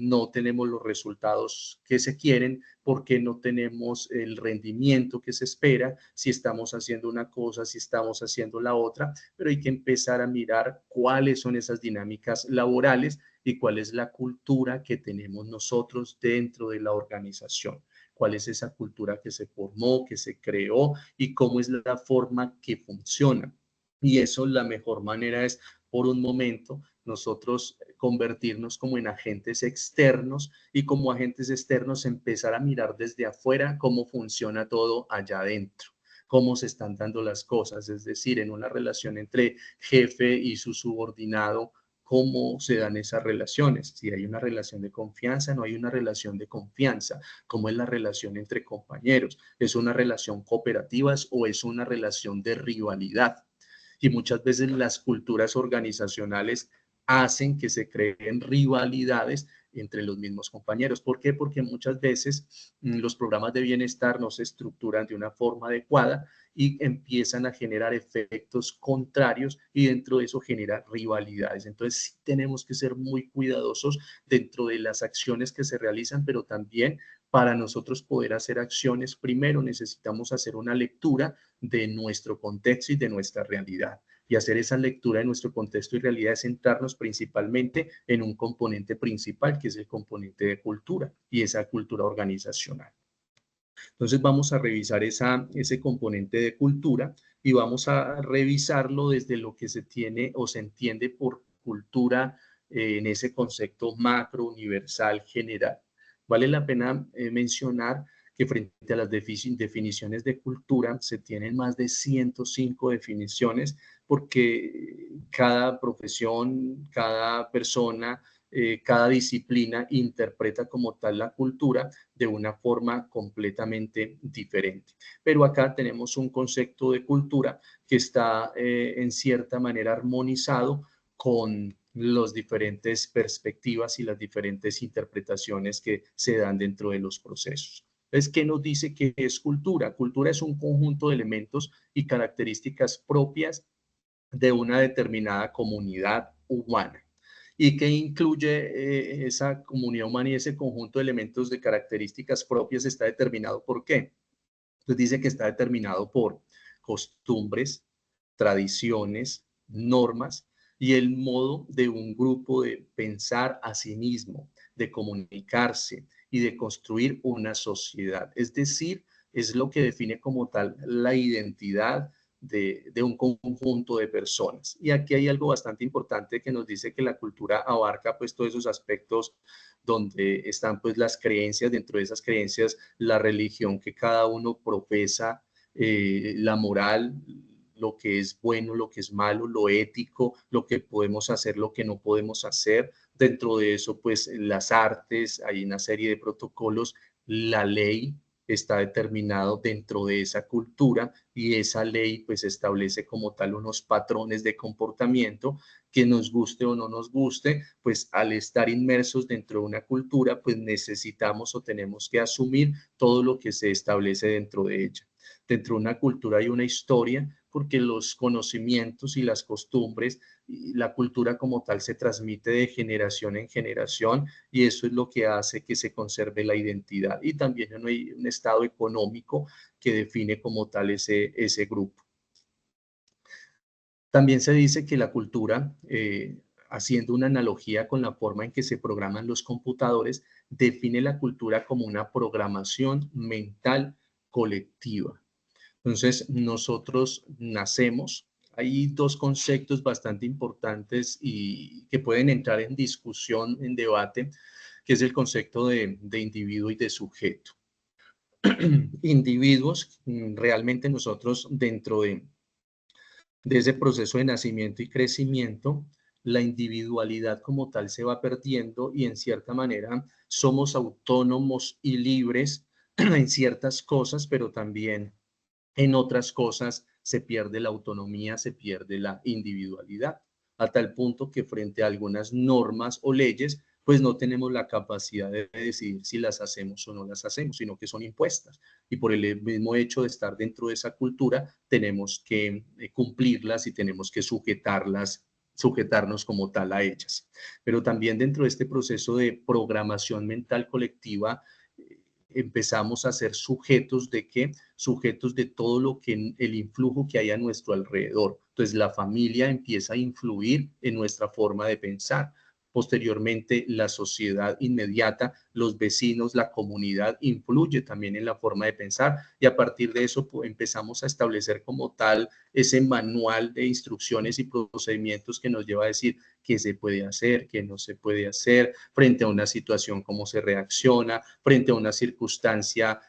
no tenemos los resultados que se quieren? ¿Por qué no tenemos el rendimiento que se espera? Si estamos haciendo una cosa, si estamos haciendo la otra, pero hay que empezar a mirar cuáles son esas dinámicas laborales y cuál es la cultura que tenemos nosotros dentro de la organización. Cuál es esa cultura que se formó, que se creó y cómo es la forma que funciona. Y eso, la mejor manera es, por un momento, nosotros convertirnos como en agentes externos y como agentes externos empezar a mirar desde afuera cómo funciona todo allá adentro, cómo se están dando las cosas, es decir, en una relación entre jefe y su subordinado, cómo se dan esas relaciones, si hay una relación de confianza, no hay una relación de confianza, cómo es la relación entre compañeros, es una relación cooperativa o es una relación de rivalidad. Y muchas veces las culturas organizacionales hacen que se creen rivalidades entre los mismos compañeros. ¿Por qué? Porque muchas veces los programas de bienestar no se estructuran de una forma adecuada y empiezan a generar efectos contrarios y dentro de eso genera rivalidades. Entonces sí tenemos que ser muy cuidadosos dentro de las acciones que se realizan, pero también para nosotros poder hacer acciones, primero necesitamos hacer una lectura de nuestro contexto y de nuestra realidad. Y hacer esa lectura de nuestro contexto y realidad es centrarnos principalmente en un componente principal, que es el componente de cultura y esa cultura organizacional. Entonces vamos a revisar ese componente de cultura y vamos a revisarlo desde lo que se tiene o se entiende por cultura en ese concepto macro, universal, general. Vale la pena mencionar que frente a las definiciones de cultura se tienen más de 105 definiciones porque cada profesión, cada persona, cada disciplina interpreta como tal la cultura de una forma completamente diferente. Pero acá tenemos un concepto de cultura que está en cierta manera armonizado con las diferentes perspectivas y las diferentes interpretaciones que se dan dentro de los procesos. Entonces, ¿qué nos dice que es cultura? Cultura es un conjunto de elementos y características propias de una determinada comunidad humana y que incluye esa comunidad humana y ese conjunto de elementos de características propias está determinado por qué. Entonces dice que está determinado por costumbres, tradiciones, normas y el modo de un grupo de pensar a sí mismo, de comunicarse y de construir una sociedad. Es decir, es lo que define como tal la identidad de un conjunto de personas. Y aquí hay algo bastante importante que nos dice que la cultura abarca pues todos esos aspectos donde están pues las creencias, dentro de esas creencias, la religión que cada uno profesa, la moral, lo que es bueno, lo que es malo, lo ético, lo que podemos hacer, lo que no podemos hacer. Dentro de eso, pues las artes, hay una serie de protocolos, la ley está determinado dentro de esa cultura y esa ley pues establece como tal unos patrones de comportamiento que nos guste o no nos guste, pues al estar inmersos dentro de una cultura, pues necesitamos o tenemos que asumir todo lo que se establece dentro de ella. Dentro de una cultura hay una historia, porque los conocimientos y las costumbres, y la cultura como tal se transmite de generación en generación y eso es lo que hace que se conserve la identidad. Y también hay un estado económico que define como tal ese grupo. También se dice que la cultura, haciendo una analogía con la forma en que se programan los computadores, define la cultura como una programación mental colectiva. Entonces, nosotros nacemos. Hay dos conceptos bastante importantes y que pueden entrar en discusión, en debate, que es el concepto de individuo y de sujeto. Individuos, realmente nosotros dentro de ese proceso de nacimiento y crecimiento, la individualidad como tal se va perdiendo y en cierta manera somos autónomos y libres en ciertas cosas, pero también en otras cosas se pierde la autonomía, se pierde la individualidad, a tal punto que frente a algunas normas o leyes, pues no tenemos la capacidad de decidir si las hacemos o no las hacemos, sino que son impuestas. Y por el mismo hecho de estar dentro de esa cultura, tenemos que cumplirlas y tenemos que sujetarnos como tal a ellas. Pero también dentro de este proceso de programación mental colectiva, empezamos a ser sujetos de qué? Sujetos de todo lo que el influjo que hay a nuestro alrededor. Entonces la familia empieza a influir en nuestra forma de pensar. posteriormente la sociedad inmediata, los vecinos, la comunidad influye también en la forma de pensar y a partir de eso pues, empezamos a establecer como tal ese manual de instrucciones y procedimientos que nos lleva a decir qué se puede hacer, qué no se puede hacer, frente a una situación, cómo se reacciona, frente a una circunstancia,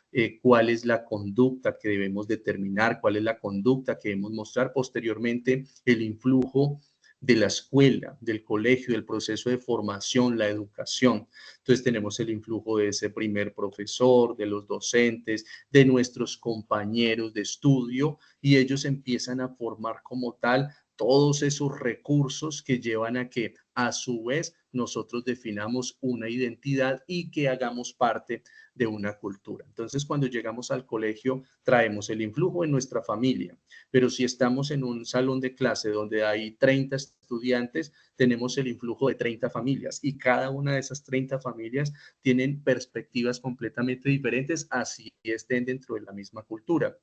cuál es la conducta que debemos determinar, cuál es la conducta que debemos mostrar. Posteriormente, el influjo de la escuela, del colegio, del proceso de formación, la educación. Entonces tenemos el influjo de ese primer profesor, de los docentes, de nuestros compañeros de estudio y ellos empiezan a formar como tal todos esos recursos que llevan a que a su vez nosotros definamos una identidad y que hagamos parte de una cultura. Entonces, cuando llegamos al colegio, traemos el influjo en nuestra familia, pero si estamos en un salón de clase donde hay 30 estudiantes, tenemos el influjo de 30 familias y cada una de esas 30 familias tienen perspectivas completamente diferentes, así estén dentro de la misma cultura.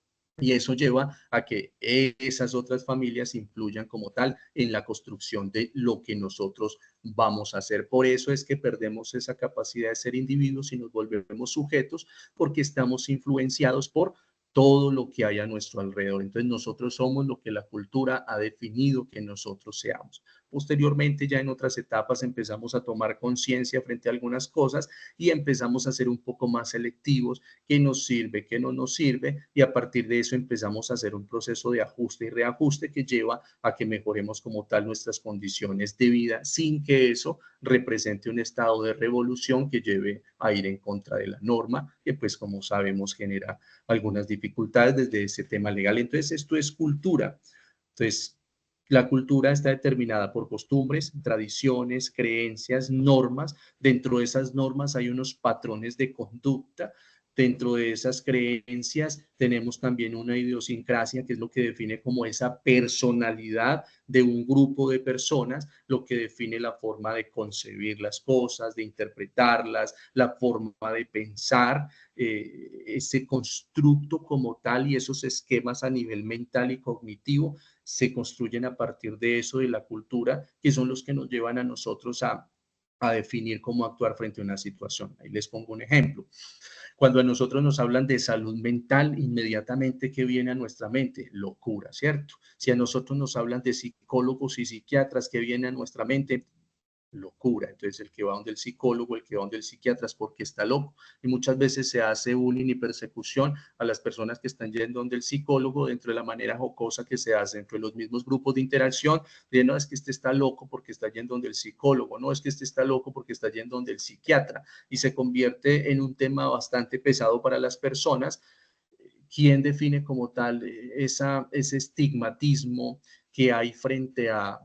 Y eso lleva a que esas otras familias influyan como tal en la construcción de lo que nosotros vamos a hacer. Por eso es que perdemos esa capacidad de ser individuos y nos volvemos sujetos porque estamos influenciados por todo lo que hay a nuestro alrededor. Entonces nosotros somos lo que la cultura ha definido que nosotros seamos. Posteriormente, ya en otras etapas, empezamos a tomar conciencia frente a algunas cosas y empezamos a ser un poco más selectivos, qué nos sirve, qué no nos sirve, y a partir de eso empezamos a hacer un proceso de ajuste y reajuste que lleva a que mejoremos como tal nuestras condiciones de vida sin que eso represente un estado de revolución que lleve a ir en contra de la norma, que pues como sabemos genera algunas dificultades desde ese tema legal. Entonces, esto es cultura. Entonces, la cultura está determinada por costumbres, tradiciones, creencias, normas. Dentro de esas normas hay unos patrones de conducta. Dentro de esas creencias tenemos también una idiosincrasia, que es lo que define como esa personalidad de un grupo de personas, lo que define la forma de concebir las cosas, de interpretarlas, la forma de pensar, ese constructo como tal y esos esquemas a nivel mental y cognitivo se construyen a partir de eso, de la cultura, que son los que nos llevan a nosotros a definir cómo actuar frente a una situación. Ahí les pongo un ejemplo. Cuando a nosotros nos hablan de salud mental, inmediatamente, ¿qué viene a nuestra mente? Locura, ¿cierto? Si a nosotros nos hablan de psicólogos y psiquiatras, ¿qué viene a nuestra mente? Locura. Entonces, el que va donde el psicólogo, el que va donde el psiquiatra es porque está loco. Y muchas veces se hace bullying y persecución a las personas que están yendo donde el psicólogo dentro de la manera jocosa que se hace entre los mismos grupos de interacción, de no, es que este está loco porque está yendo donde el psicólogo, no, es que este está loco porque está yendo donde el psiquiatra. Y se convierte en un tema bastante pesado para las personas. ¿Quién define como tal ese estigmatismo que hay frente a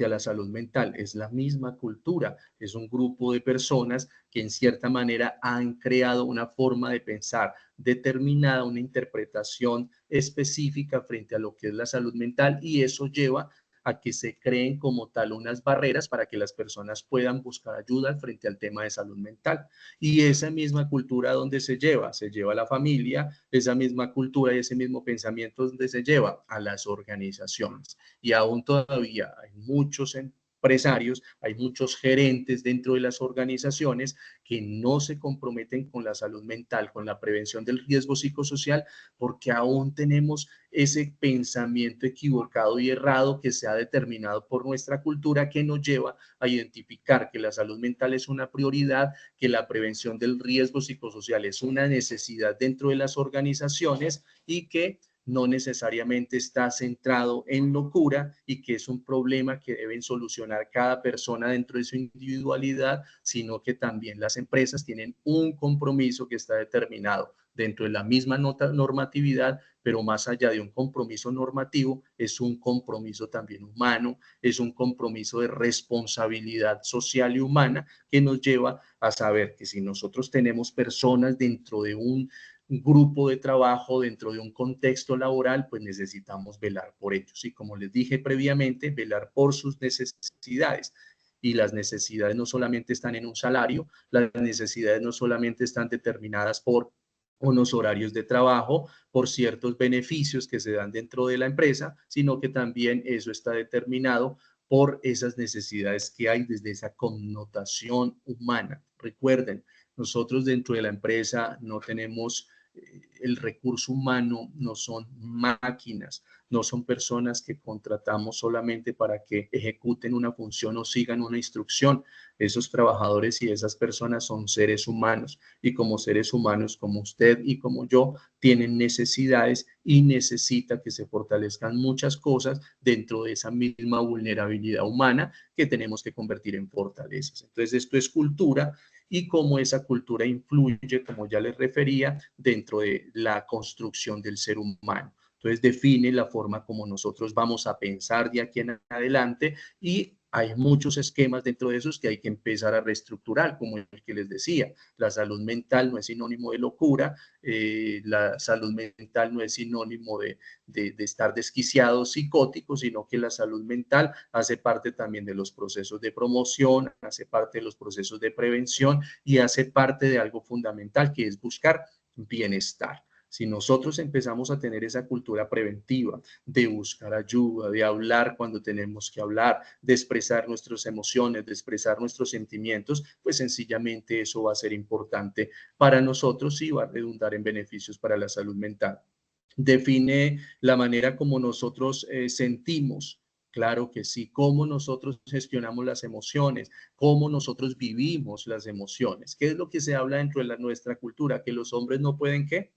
la salud mental? Es la misma cultura, es un grupo de personas que en cierta manera han creado una forma de pensar determinada, una interpretación específica frente a lo que es la salud mental y eso lleva a que se creen como tal unas barreras para que las personas puedan buscar ayuda frente al tema de salud mental. Y esa misma cultura donde se lleva a la familia, esa misma cultura y ese mismo pensamiento donde se lleva a las organizaciones y aún todavía hay muchos empresarios, hay muchos gerentes dentro de las organizaciones que no se comprometen con la salud mental, con la prevención del riesgo psicosocial, porque aún tenemos ese pensamiento equivocado y errado que se ha determinado por nuestra cultura que nos lleva a identificar que la salud mental es una prioridad, que la prevención del riesgo psicosocial es una necesidad dentro de las organizaciones y que no necesariamente está centrado en locura y que es un problema que deben solucionar cada persona dentro de su individualidad, sino que también las empresas tienen un compromiso que está determinado dentro de la misma normatividad, pero más allá de un compromiso normativo, es un compromiso también humano, es un compromiso de responsabilidad social y humana que nos lleva a saber que si nosotros tenemos personas dentro de un grupo de trabajo, dentro de un contexto laboral, pues necesitamos velar por ellos. Y como les dije previamente, velar por sus necesidades. Y las necesidades no solamente están en un salario, las necesidades no solamente están determinadas por unos horarios de trabajo, por ciertos beneficios que se dan dentro de la empresa, sino que también eso está determinado por esas necesidades que hay desde esa connotación humana. Recuerden, nosotros dentro de la empresa no tenemos el recurso humano, no son máquinas, no son personas que contratamos solamente para que ejecuten una función o sigan una instrucción. Esos trabajadores y esas personas son seres humanos y como seres humanos, como usted y como yo, tienen necesidades y necesita que se fortalezcan muchas cosas dentro de esa misma vulnerabilidad humana que tenemos que convertir en fortalezas. Entonces, esto es cultura y cómo esa cultura influye, como ya les refería, dentro de la construcción del ser humano. Entonces define la forma como nosotros vamos a pensar de aquí en adelante y hay muchos esquemas dentro de esos que hay que empezar a reestructurar, como el que les decía. La salud mental no es sinónimo de locura, la salud mental no es sinónimo de estar desquiciado, psicótico, sino que la salud mental hace parte también de los procesos de promoción, hace parte de los procesos de prevención y hace parte de algo fundamental que es buscar bienestar. Si nosotros empezamos a tener esa cultura preventiva de buscar ayuda, de hablar cuando tenemos que hablar, de expresar nuestras emociones, de expresar nuestros sentimientos, pues sencillamente eso va a ser importante para nosotros y va a redundar en beneficios para la salud mental. Define la manera como nosotros sentimos. Claro que sí, cómo nosotros gestionamos las emociones, cómo nosotros vivimos las emociones. ¿Qué es lo que se habla dentro de nuestra cultura? Que los hombres no pueden, ¿qué?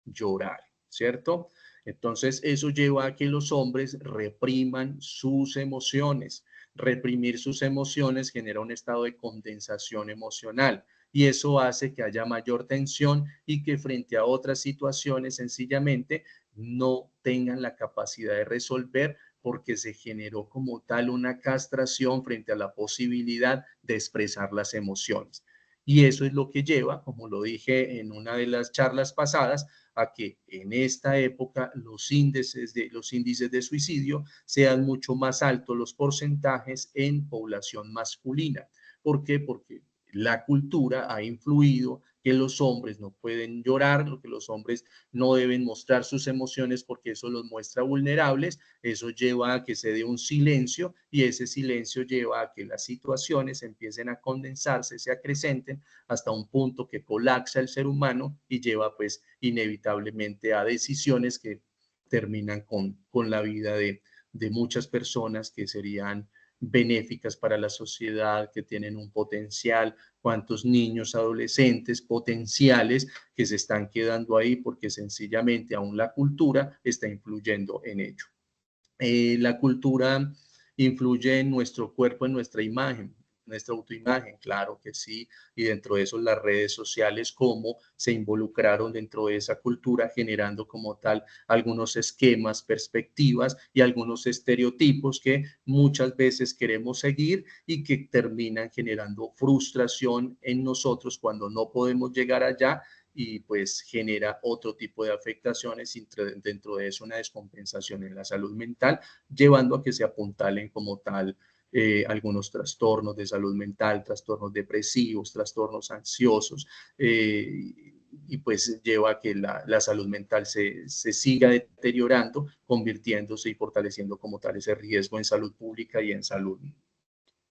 Llorar, ¿cierto? Entonces, eso lleva a que los hombres repriman sus emociones. Reprimir sus emociones genera un estado de condensación emocional y eso hace que haya mayor tensión y que frente a otras situaciones sencillamente no tengan la capacidad de resolver porque se generó como tal una castración frente a la posibilidad de expresar las emociones. Y eso es lo que lleva, como lo dije en una de las charlas pasadas, a que en esta época los índices de suicidio sean mucho más altos los porcentajes en población masculina. ¿Por qué? Porque la cultura ha influido que los hombres no pueden llorar, que los hombres no deben mostrar sus emociones porque eso los muestra vulnerables, eso lleva a que se dé un silencio y ese silencio lleva a que las situaciones empiecen a condensarse, se acrecenten hasta un punto que colapsa el ser humano y lleva pues inevitablemente a decisiones que terminan con la vida de muchas personas que serían benéficas para la sociedad, que tienen un potencial, cuántos niños, adolescentes potenciales que se están quedando ahí porque sencillamente aún la cultura está influyendo en ello. La cultura influye en nuestro cuerpo, en nuestra imagen, nuestra autoimagen, claro que sí, y dentro de eso las redes sociales, cómo se involucraron dentro de esa cultura, generando como tal algunos esquemas, perspectivas y algunos estereotipos que muchas veces queremos seguir y que terminan generando frustración en nosotros cuando no podemos llegar allá y pues genera otro tipo de afectaciones dentro de eso una descompensación en la salud mental, llevando a que se apuntalen como tal algunos trastornos de salud mental, trastornos depresivos, trastornos ansiosos, y pues lleva a que la salud mental se siga deteriorando, convirtiéndose y fortaleciendo como tal ese riesgo en salud pública y en salud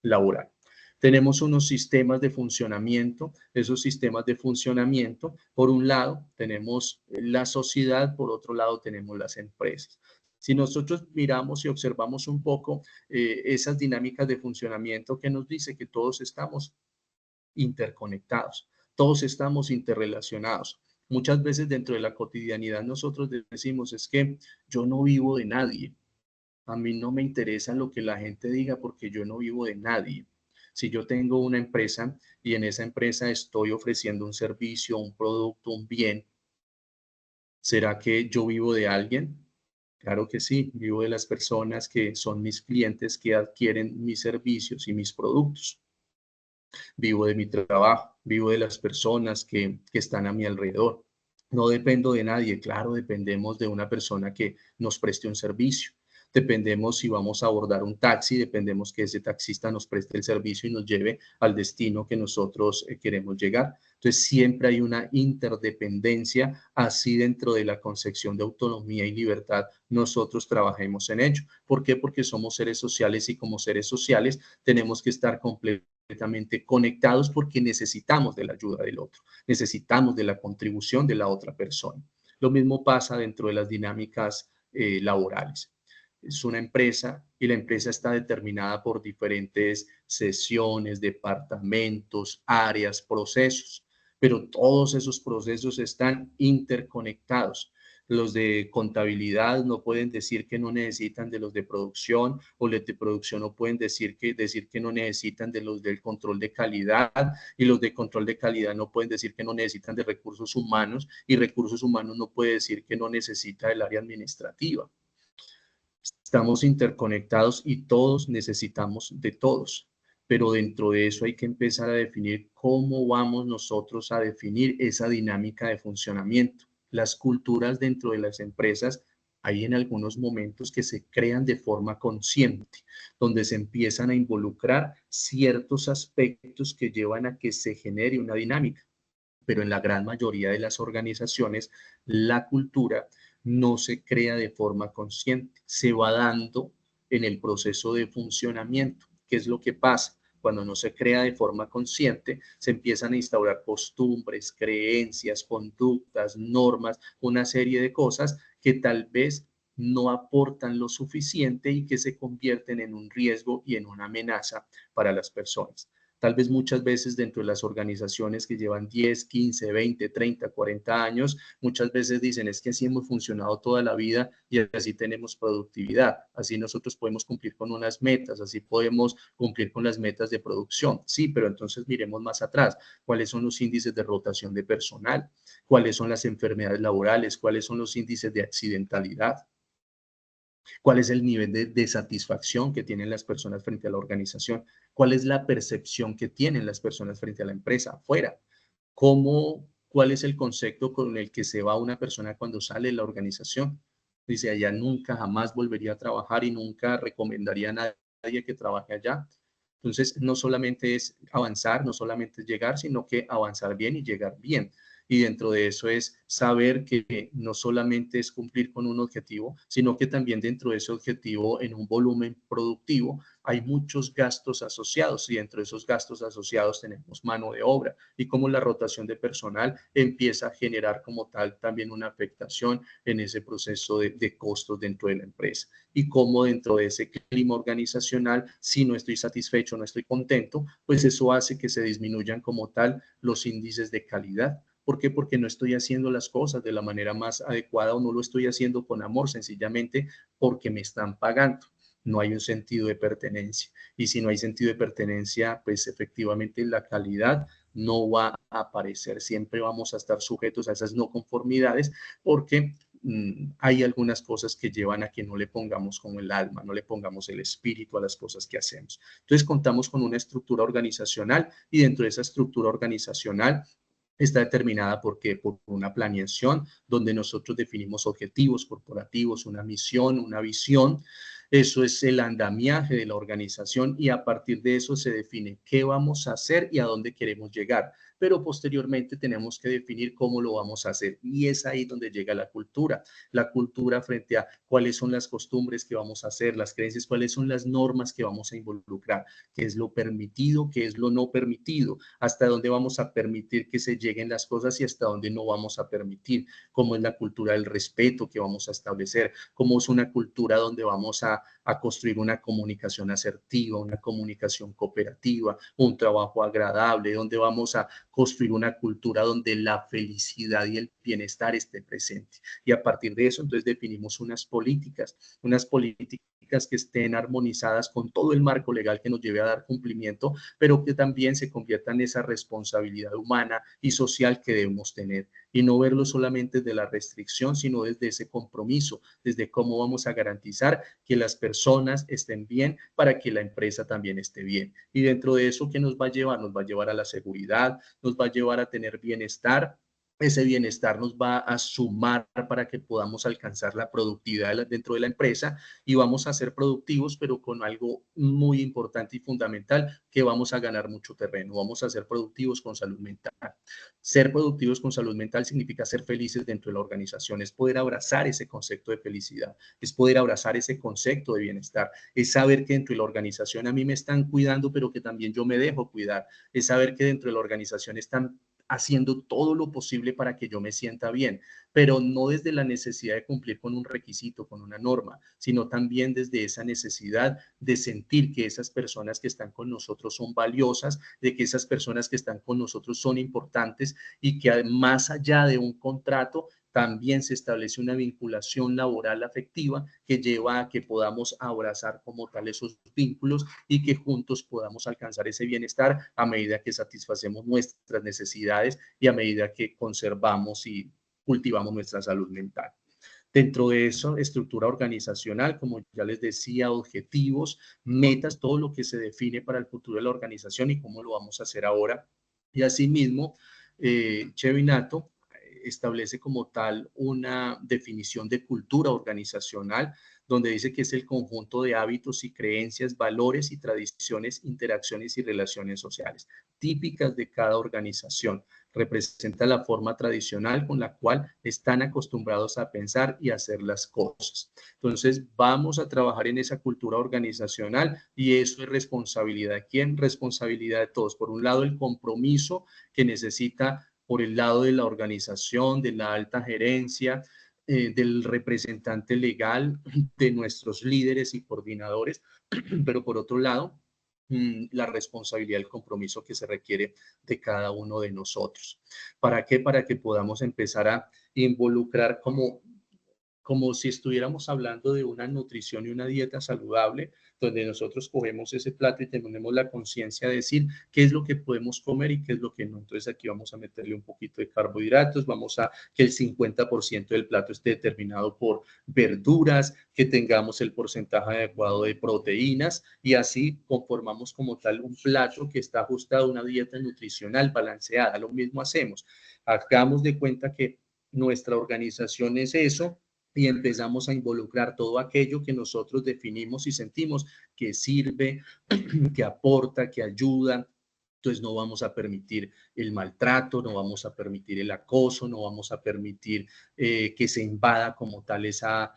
laboral. Tenemos unos sistemas de funcionamiento. Esos sistemas de funcionamiento, por un lado, tenemos la sociedad, por otro lado, tenemos las empresas. Si nosotros miramos y observamos un poco esas dinámicas de funcionamiento que nos dice que todos estamos interconectados, todos estamos interrelacionados. Muchas veces dentro de la cotidianidad nosotros decimos es que yo no vivo de nadie, a mí no me interesa lo que la gente diga porque yo no vivo de nadie. Si yo tengo una empresa y en esa empresa estoy ofreciendo un servicio, un producto, un bien, ¿será que yo vivo de alguien? Claro que sí, vivo de las personas que son mis clientes que adquieren mis servicios y mis productos. Vivo de mi trabajo, vivo de las personas que están a mi alrededor. No dependo de nadie, claro, dependemos de una persona que nos preste un servicio. Dependemos si vamos a abordar un taxi, dependemos que ese taxista nos preste el servicio y nos lleve al destino que nosotros queremos llegar. Entonces, siempre hay una interdependencia, así dentro de la concepción de autonomía y libertad, nosotros trabajemos en ello. ¿Por qué? Porque somos seres sociales y como seres sociales tenemos que estar completamente conectados porque necesitamos de la ayuda del otro, necesitamos de la contribución de la otra persona. Lo mismo pasa dentro de las dinámicas laborales. Es una empresa y la empresa está determinada por diferentes sesiones, departamentos, áreas, procesos, pero todos esos procesos están interconectados. Los de contabilidad no pueden decir que no necesitan de los de producción, o los de producción no pueden decir que no necesitan de los del control de calidad, y los de control de calidad no pueden decir que no necesitan de recursos humanos, y recursos humanos no puede decir que no necesita del área administrativa. Estamos interconectados y todos necesitamos de todos, pero dentro de eso hay que empezar a definir cómo vamos nosotros a definir esa dinámica de funcionamiento. Las culturas dentro de las empresas hay en algunos momentos que se crean de forma consciente, donde se empiezan a involucrar ciertos aspectos que llevan a que se genere una dinámica, pero en la gran mayoría de las organizaciones la cultura no se crea de forma consciente, se va dando en el proceso de funcionamiento. ¿Qué es lo que pasa? Cuando no se crea de forma consciente, se empiezan a instaurar costumbres, creencias, conductas, normas, una serie de cosas que tal vez no aportan lo suficiente y que se convierten en un riesgo y en una amenaza para las personas. Tal vez muchas veces dentro de las organizaciones que llevan 10, 15, 20, 30, 40 años, muchas veces dicen, es que así hemos funcionado toda la vida y así tenemos productividad, así nosotros podemos cumplir con unas metas, así podemos cumplir con las metas de producción. Sí, pero entonces miremos más atrás, cuáles son los índices de rotación de personal, cuáles son las enfermedades laborales, cuáles son los índices de accidentalidad, cuál es el nivel de satisfacción que tienen las personas frente a la organización, cuál es la percepción que tienen las personas frente a la empresa afuera, cuál es el concepto con el que se va una persona cuando sale de la organización. Dice, allá nunca jamás volvería a trabajar y nunca recomendaría a nadie que trabaje allá. Entonces, no solamente es avanzar, no solamente es llegar, sino que avanzar bien y llegar bien. Y dentro de eso es saber que no solamente es cumplir con un objetivo, sino que también dentro de ese objetivo, en un volumen productivo, hay muchos gastos asociados y dentro de esos gastos asociados tenemos mano de obra y cómo la rotación de personal empieza a generar como tal también una afectación en ese proceso de costos dentro de la empresa y cómo dentro de ese clima organizacional, si no estoy satisfecho, no estoy contento, pues eso hace que se disminuyan como tal los índices de calidad. ¿Por qué? Porque no estoy haciendo las cosas de la manera más adecuada o no lo estoy haciendo con amor, sencillamente porque me están pagando. No hay un sentido de pertenencia. Y si no hay sentido de pertenencia, pues efectivamente la calidad no va a aparecer. Siempre vamos a estar sujetos a esas no conformidades porque hay algunas cosas que llevan a que no le pongamos como el alma, no le pongamos el espíritu a las cosas que hacemos. Entonces contamos con una estructura organizacional y dentro de esa estructura organizacional está determinada por una planeación donde nosotros definimos objetivos corporativos, una misión, una visión. Eso es el andamiaje de la organización y a partir de eso se define qué vamos a hacer y a dónde queremos llegar. Pero posteriormente tenemos que definir cómo lo vamos a hacer y es ahí donde llega la cultura frente a cuáles son las costumbres que vamos a hacer, las creencias, cuáles son las normas que vamos a involucrar, qué es lo permitido, qué es lo no permitido, hasta dónde vamos a permitir que se lleguen las cosas y hasta dónde no vamos a permitir, cómo es la cultura del respeto que vamos a establecer, cómo es una cultura donde vamos a construir una comunicación asertiva, una comunicación cooperativa, un trabajo agradable, donde vamos a construir una cultura donde la felicidad y el bienestar esté presente. Y a partir de eso, entonces definimos unas políticas que estén armonizadas con todo el marco legal que nos lleve a dar cumplimiento, pero que también se convierta en esa responsabilidad humana y social que debemos tener y no verlo solamente desde la restricción, sino desde ese compromiso, desde cómo vamos a garantizar que las personas estén bien para que la empresa también esté bien. Y dentro de eso, ¿qué nos va a llevar? Nos va a llevar a la seguridad, nos va a llevar a tener bienestar, ese bienestar nos va a sumar para que podamos alcanzar la productividad dentro de la empresa y vamos a ser productivos, pero con algo muy importante y fundamental, que vamos a ganar mucho terreno. Vamos a ser productivos con salud mental. Ser productivos con salud mental significa ser felices dentro de la organización, es poder abrazar ese concepto de felicidad, es poder abrazar ese concepto de bienestar, es saber que dentro de la organización a mí me están cuidando, pero que también yo me dejo cuidar, es saber que dentro de la organización están haciendo todo lo posible para que yo me sienta bien, pero no desde la necesidad de cumplir con un requisito, con una norma, sino también desde esa necesidad de sentir que esas personas que están con nosotros son valiosas, de que esas personas que están con nosotros son importantes y que más allá de un contrato, también se establece una vinculación laboral afectiva que lleva a que podamos abrazar como tal esos vínculos y que juntos podamos alcanzar ese bienestar a medida que satisfacemos nuestras necesidades y a medida que conservamos y cultivamos nuestra salud mental. Dentro de eso, estructura organizacional, como ya les decía, objetivos, metas, todo lo que se define para el futuro de la organización y cómo lo vamos a hacer ahora. Y asimismo, Chevinato establece como tal una definición de cultura organizacional, donde dice que es el conjunto de hábitos y creencias, valores y tradiciones, interacciones y relaciones sociales típicas de cada organización. Representa la forma tradicional con la cual están acostumbrados a pensar y hacer las cosas. Entonces, vamos a trabajar en esa cultura organizacional y eso es responsabilidad de quién, responsabilidad de todos. Por un lado, el compromiso que necesita por el lado de la organización, de la alta gerencia, del representante legal, de nuestros líderes y coordinadores, pero por otro lado, la responsabilidad, el compromiso que se requiere de cada uno de nosotros. ¿Para qué? Para que podamos empezar a involucrar como si estuviéramos hablando de una nutrición y una dieta saludable, donde nosotros cogemos ese plato y tenemos la conciencia de decir qué es lo que podemos comer y qué es lo que no. Entonces aquí vamos a meterle un poquito de carbohidratos, vamos a que el 50% del plato esté determinado por verduras, que tengamos el porcentaje adecuado de proteínas y así conformamos como tal un plato que está ajustado a una dieta nutricional balanceada. Lo mismo hacemos. Hagamos de cuenta que nuestra organización es eso y empezamos a involucrar todo aquello que nosotros definimos y sentimos que sirve, que aporta, que ayuda. Entonces no vamos a permitir el maltrato, no vamos a permitir el acoso, no vamos a permitir que se invada como tal esa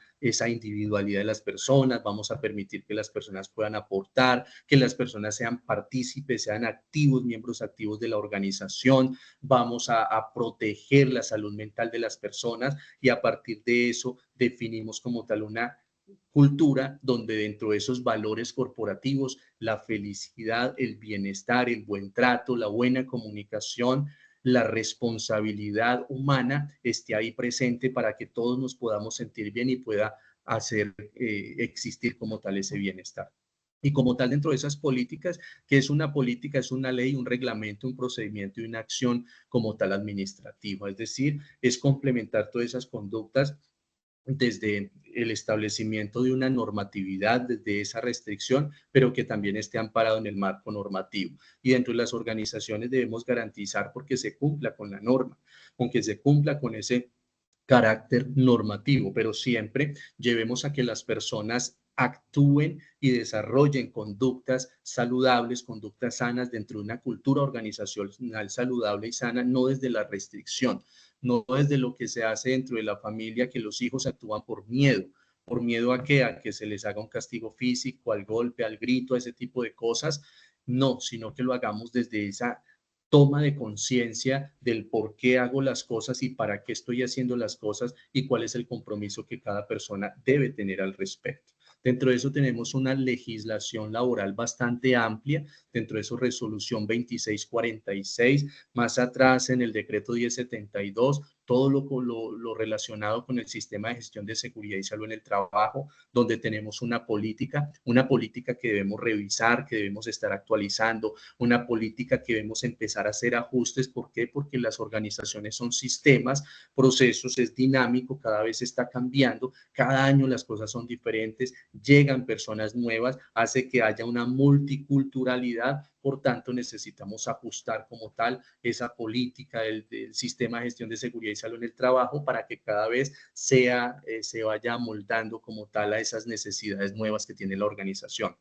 individualidad de las personas, vamos a permitir que las personas puedan aportar, que las personas sean partícipes, sean activos, miembros activos de la organización, vamos a proteger la salud mental de las personas y a partir de eso definimos como tal una cultura donde dentro de esos valores corporativos, la felicidad, el bienestar, el buen trato, la buena comunicación, la responsabilidad humana esté ahí presente para que todos nos podamos sentir bien y pueda hacer existir como tal ese bienestar. Y como tal, dentro de esas políticas, que es una política, es una ley, un reglamento, un procedimiento y una acción como tal administrativa. Es decir, es complementar todas esas conductas desde el establecimiento de una normatividad, desde esa restricción, pero que también esté amparado en el marco normativo. Y dentro de las organizaciones debemos garantizar porque se cumpla con la norma, con que se cumpla con ese carácter normativo, pero siempre llevemos a que las personas actúen y desarrollen conductas saludables, conductas sanas dentro de una cultura organizacional saludable y sana, no desde la restricción, no desde lo que se hace dentro de la familia, que los hijos actúan por miedo a que se les haga un castigo físico, al golpe, al grito, a ese tipo de cosas, no, sino que lo hagamos desde esa toma de conciencia del por qué hago las cosas y para qué estoy haciendo las cosas y cuál es el compromiso que cada persona debe tener al respecto. Dentro de eso tenemos una legislación laboral bastante amplia, dentro de eso resolución 2646, más atrás en el decreto 1072, todo lo relacionado con el sistema de gestión de seguridad y salud en el trabajo, donde tenemos una política que debemos revisar, que debemos estar actualizando, una política que debemos empezar a hacer ajustes. ¿Por qué? Porque las organizaciones son sistemas, procesos, es dinámico, cada vez está cambiando, cada año las cosas son diferentes, llegan personas nuevas, hace que haya una multiculturalidad, por tanto necesitamos ajustar como tal esa política del sistema de gestión de seguridad y salud en el trabajo para que cada vez se vaya amoldando como tal a esas necesidades nuevas que tiene la organización.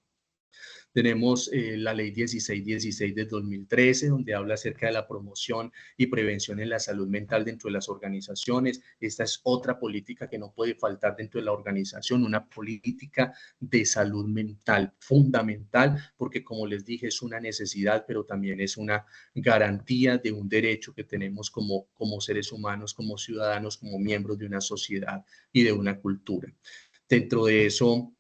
Tenemos la ley 1616 de 2013, donde habla acerca de la promoción y prevención en la salud mental dentro de las organizaciones. Esta es otra política que no puede faltar dentro de la organización, una política de salud mental fundamental, porque como les dije, es una necesidad, pero también es una garantía de un derecho que tenemos como seres humanos, como ciudadanos, como miembros de una sociedad y de una cultura. Dentro de eso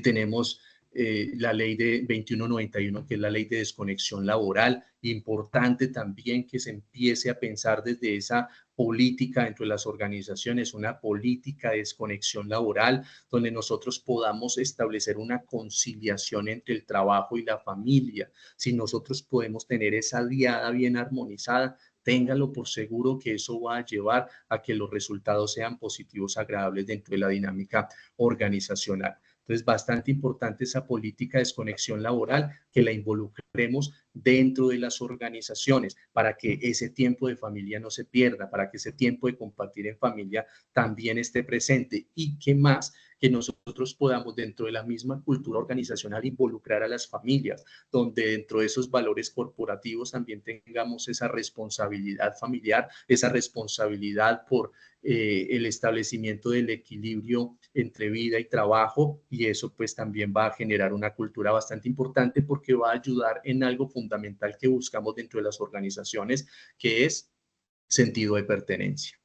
tenemos la ley de 2191, que es la ley de desconexión laboral. Importante también que se empiece a pensar desde esa política dentro de las organizaciones, una política de desconexión laboral, donde nosotros podamos establecer una conciliación entre el trabajo y la familia. Si nosotros podemos tener esa diada bien armonizada, téngalo por seguro que eso va a llevar a que los resultados sean positivos, agradables dentro de la dinámica organizacional. Entonces, bastante importante esa política de desconexión laboral, que la involucremos dentro de las organizaciones para que ese tiempo de familia no se pierda, para que ese tiempo de compartir en familia también esté presente. Y qué más, que nosotros podamos dentro de la misma cultura organizacional involucrar a las familias, donde dentro de esos valores corporativos también tengamos esa responsabilidad familiar, esa responsabilidad por el establecimiento del equilibrio entre vida y trabajo, y eso pues también va a generar una cultura bastante importante porque va a ayudar en algo fundamental que buscamos dentro de las organizaciones, que es sentido de pertenencia.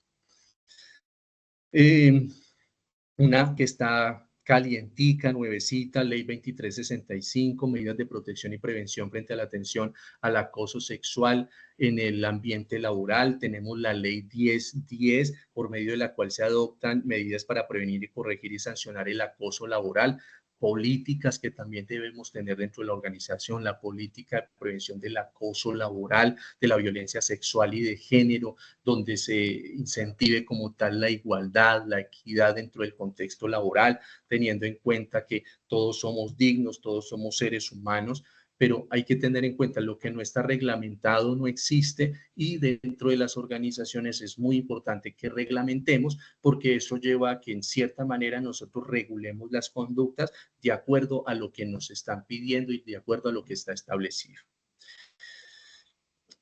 Una que está calientica, nuevecita, ley 2365, medidas de protección y prevención frente a la atención al acoso sexual en el ambiente laboral. Tenemos la ley 1010, por medio de la cual se adoptan medidas para prevenir y corregir y sancionar el acoso laboral. Políticas que también debemos tener dentro de la organización, la política de prevención del acoso laboral, de la violencia sexual y de género, donde se incentive como tal la igualdad, la equidad dentro del contexto laboral, teniendo en cuenta que todos somos dignos, todos somos seres humanos, pero hay que tener en cuenta lo que no está reglamentado no existe, y dentro de las organizaciones es muy importante que reglamentemos, porque eso lleva a que en cierta manera nosotros regulemos las conductas de acuerdo a lo que nos están pidiendo y de acuerdo a lo que está establecido.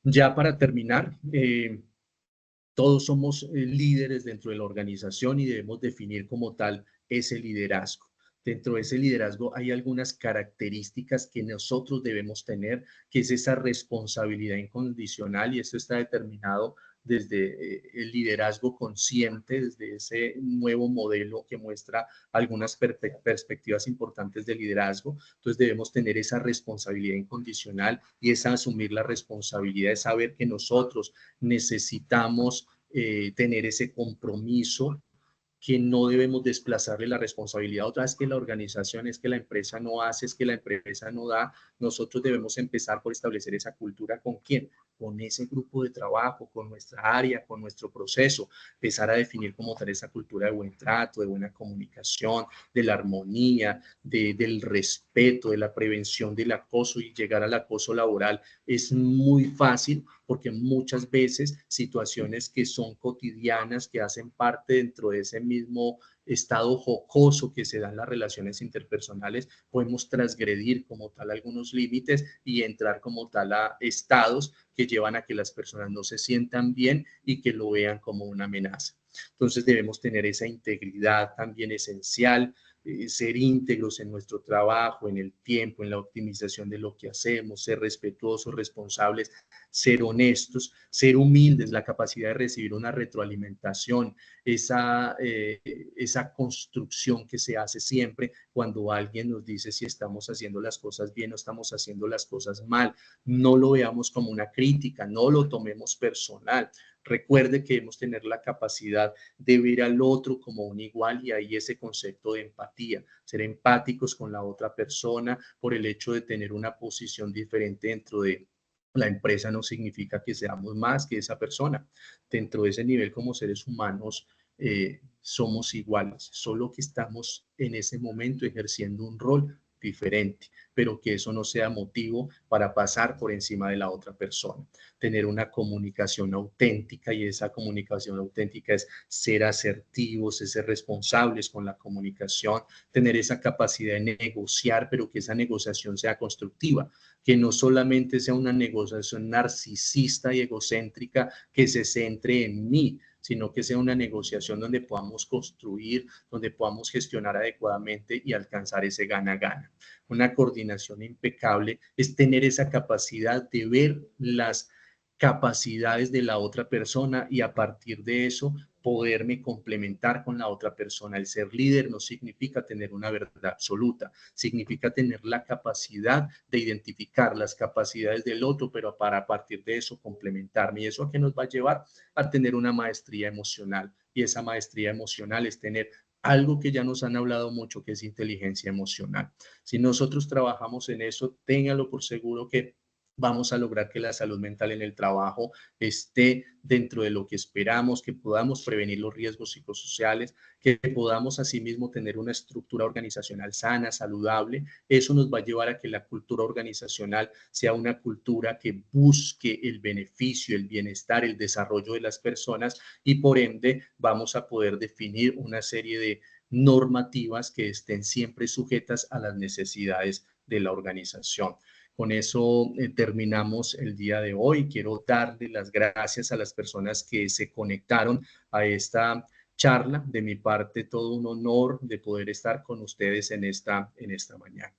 Ya para terminar, todos somos líderes dentro de la organización y debemos definir como tal ese liderazgo. Dentro de ese liderazgo hay algunas características que nosotros debemos tener, que es esa responsabilidad incondicional, y esto está determinado desde el liderazgo consciente, desde ese nuevo modelo que muestra algunas perspectivas importantes de liderazgo. Entonces debemos tener esa responsabilidad incondicional, y es asumir la responsabilidad de saber que nosotros necesitamos tener ese compromiso, que no debemos desplazarle la responsabilidad. Otra vez que la organización, es que la empresa no hace, es que la empresa no da. Nosotros debemos empezar por establecer esa cultura. ¿Con quién? Con ese grupo de trabajo, con nuestra área, con nuestro proceso. Empezar a definir como tal esa cultura de buen trato, de buena comunicación, de la armonía, del respeto, de la prevención del acoso, y llegar al acoso laboral es muy fácil, porque muchas veces situaciones que son cotidianas, que hacen parte dentro de ese mismo estado jocoso que se dan las relaciones interpersonales, podemos transgredir como tal algunos límites y entrar como tal a estados que llevan a que las personas no se sientan bien y que lo vean como una amenaza. Entonces debemos tener esa integridad también esencial, ser íntegros en nuestro trabajo, en el tiempo, en la optimización de lo que hacemos, ser respetuosos, responsables, ser honestos, ser humildes, la capacidad de recibir una retroalimentación, esa construcción que se hace siempre cuando alguien nos dice si estamos haciendo las cosas bien o estamos haciendo las cosas mal. No lo veamos como una crítica, no lo tomemos personal. Recuerde que debemos tener la capacidad de ver al otro como un igual, y ahí ese concepto de empatía, ser empáticos con la otra persona por el hecho de tener una posición diferente dentro de la empresa, no significa que seamos más que esa persona. Dentro de ese nivel como seres humanos somos iguales, solo que estamos en ese momento ejerciendo un rol diferente, pero que eso no sea motivo para pasar por encima de la otra persona. Tener una comunicación auténtica, y esa comunicación auténtica es ser asertivos, es ser responsables con la comunicación, tener esa capacidad de negociar, pero que esa negociación sea constructiva, que no solamente sea una negociación narcisista y egocéntrica que se centre en mí, sino que sea una negociación donde podamos construir, donde podamos gestionar adecuadamente y alcanzar ese gana-gana. Una coordinación impecable es tener esa capacidad de ver las capacidades de la otra persona y a partir de eso poderme complementar con la otra persona. El ser líder no significa tener una verdad absoluta, significa tener la capacidad de identificar las capacidades del otro, pero para a partir de eso complementarme. ¿Y eso a qué nos va a llevar? A tener una maestría emocional. Y esa maestría emocional es tener algo que ya nos han hablado mucho, que es inteligencia emocional. Si nosotros trabajamos en eso, téngalo por seguro que vamos a lograr que la salud mental en el trabajo esté dentro de lo que esperamos, que podamos prevenir los riesgos psicosociales, que podamos asimismo tener una estructura organizacional sana, saludable. Eso nos va a llevar a que la cultura organizacional sea una cultura que busque el beneficio, el bienestar, el desarrollo de las personas y por ende vamos a poder definir una serie de normativas que estén siempre sujetas a las necesidades de la organización. Con eso terminamos el día de hoy. Quiero darle las gracias a las personas que se conectaron a esta charla. De mi parte, todo un honor de poder estar con ustedes en esta mañana.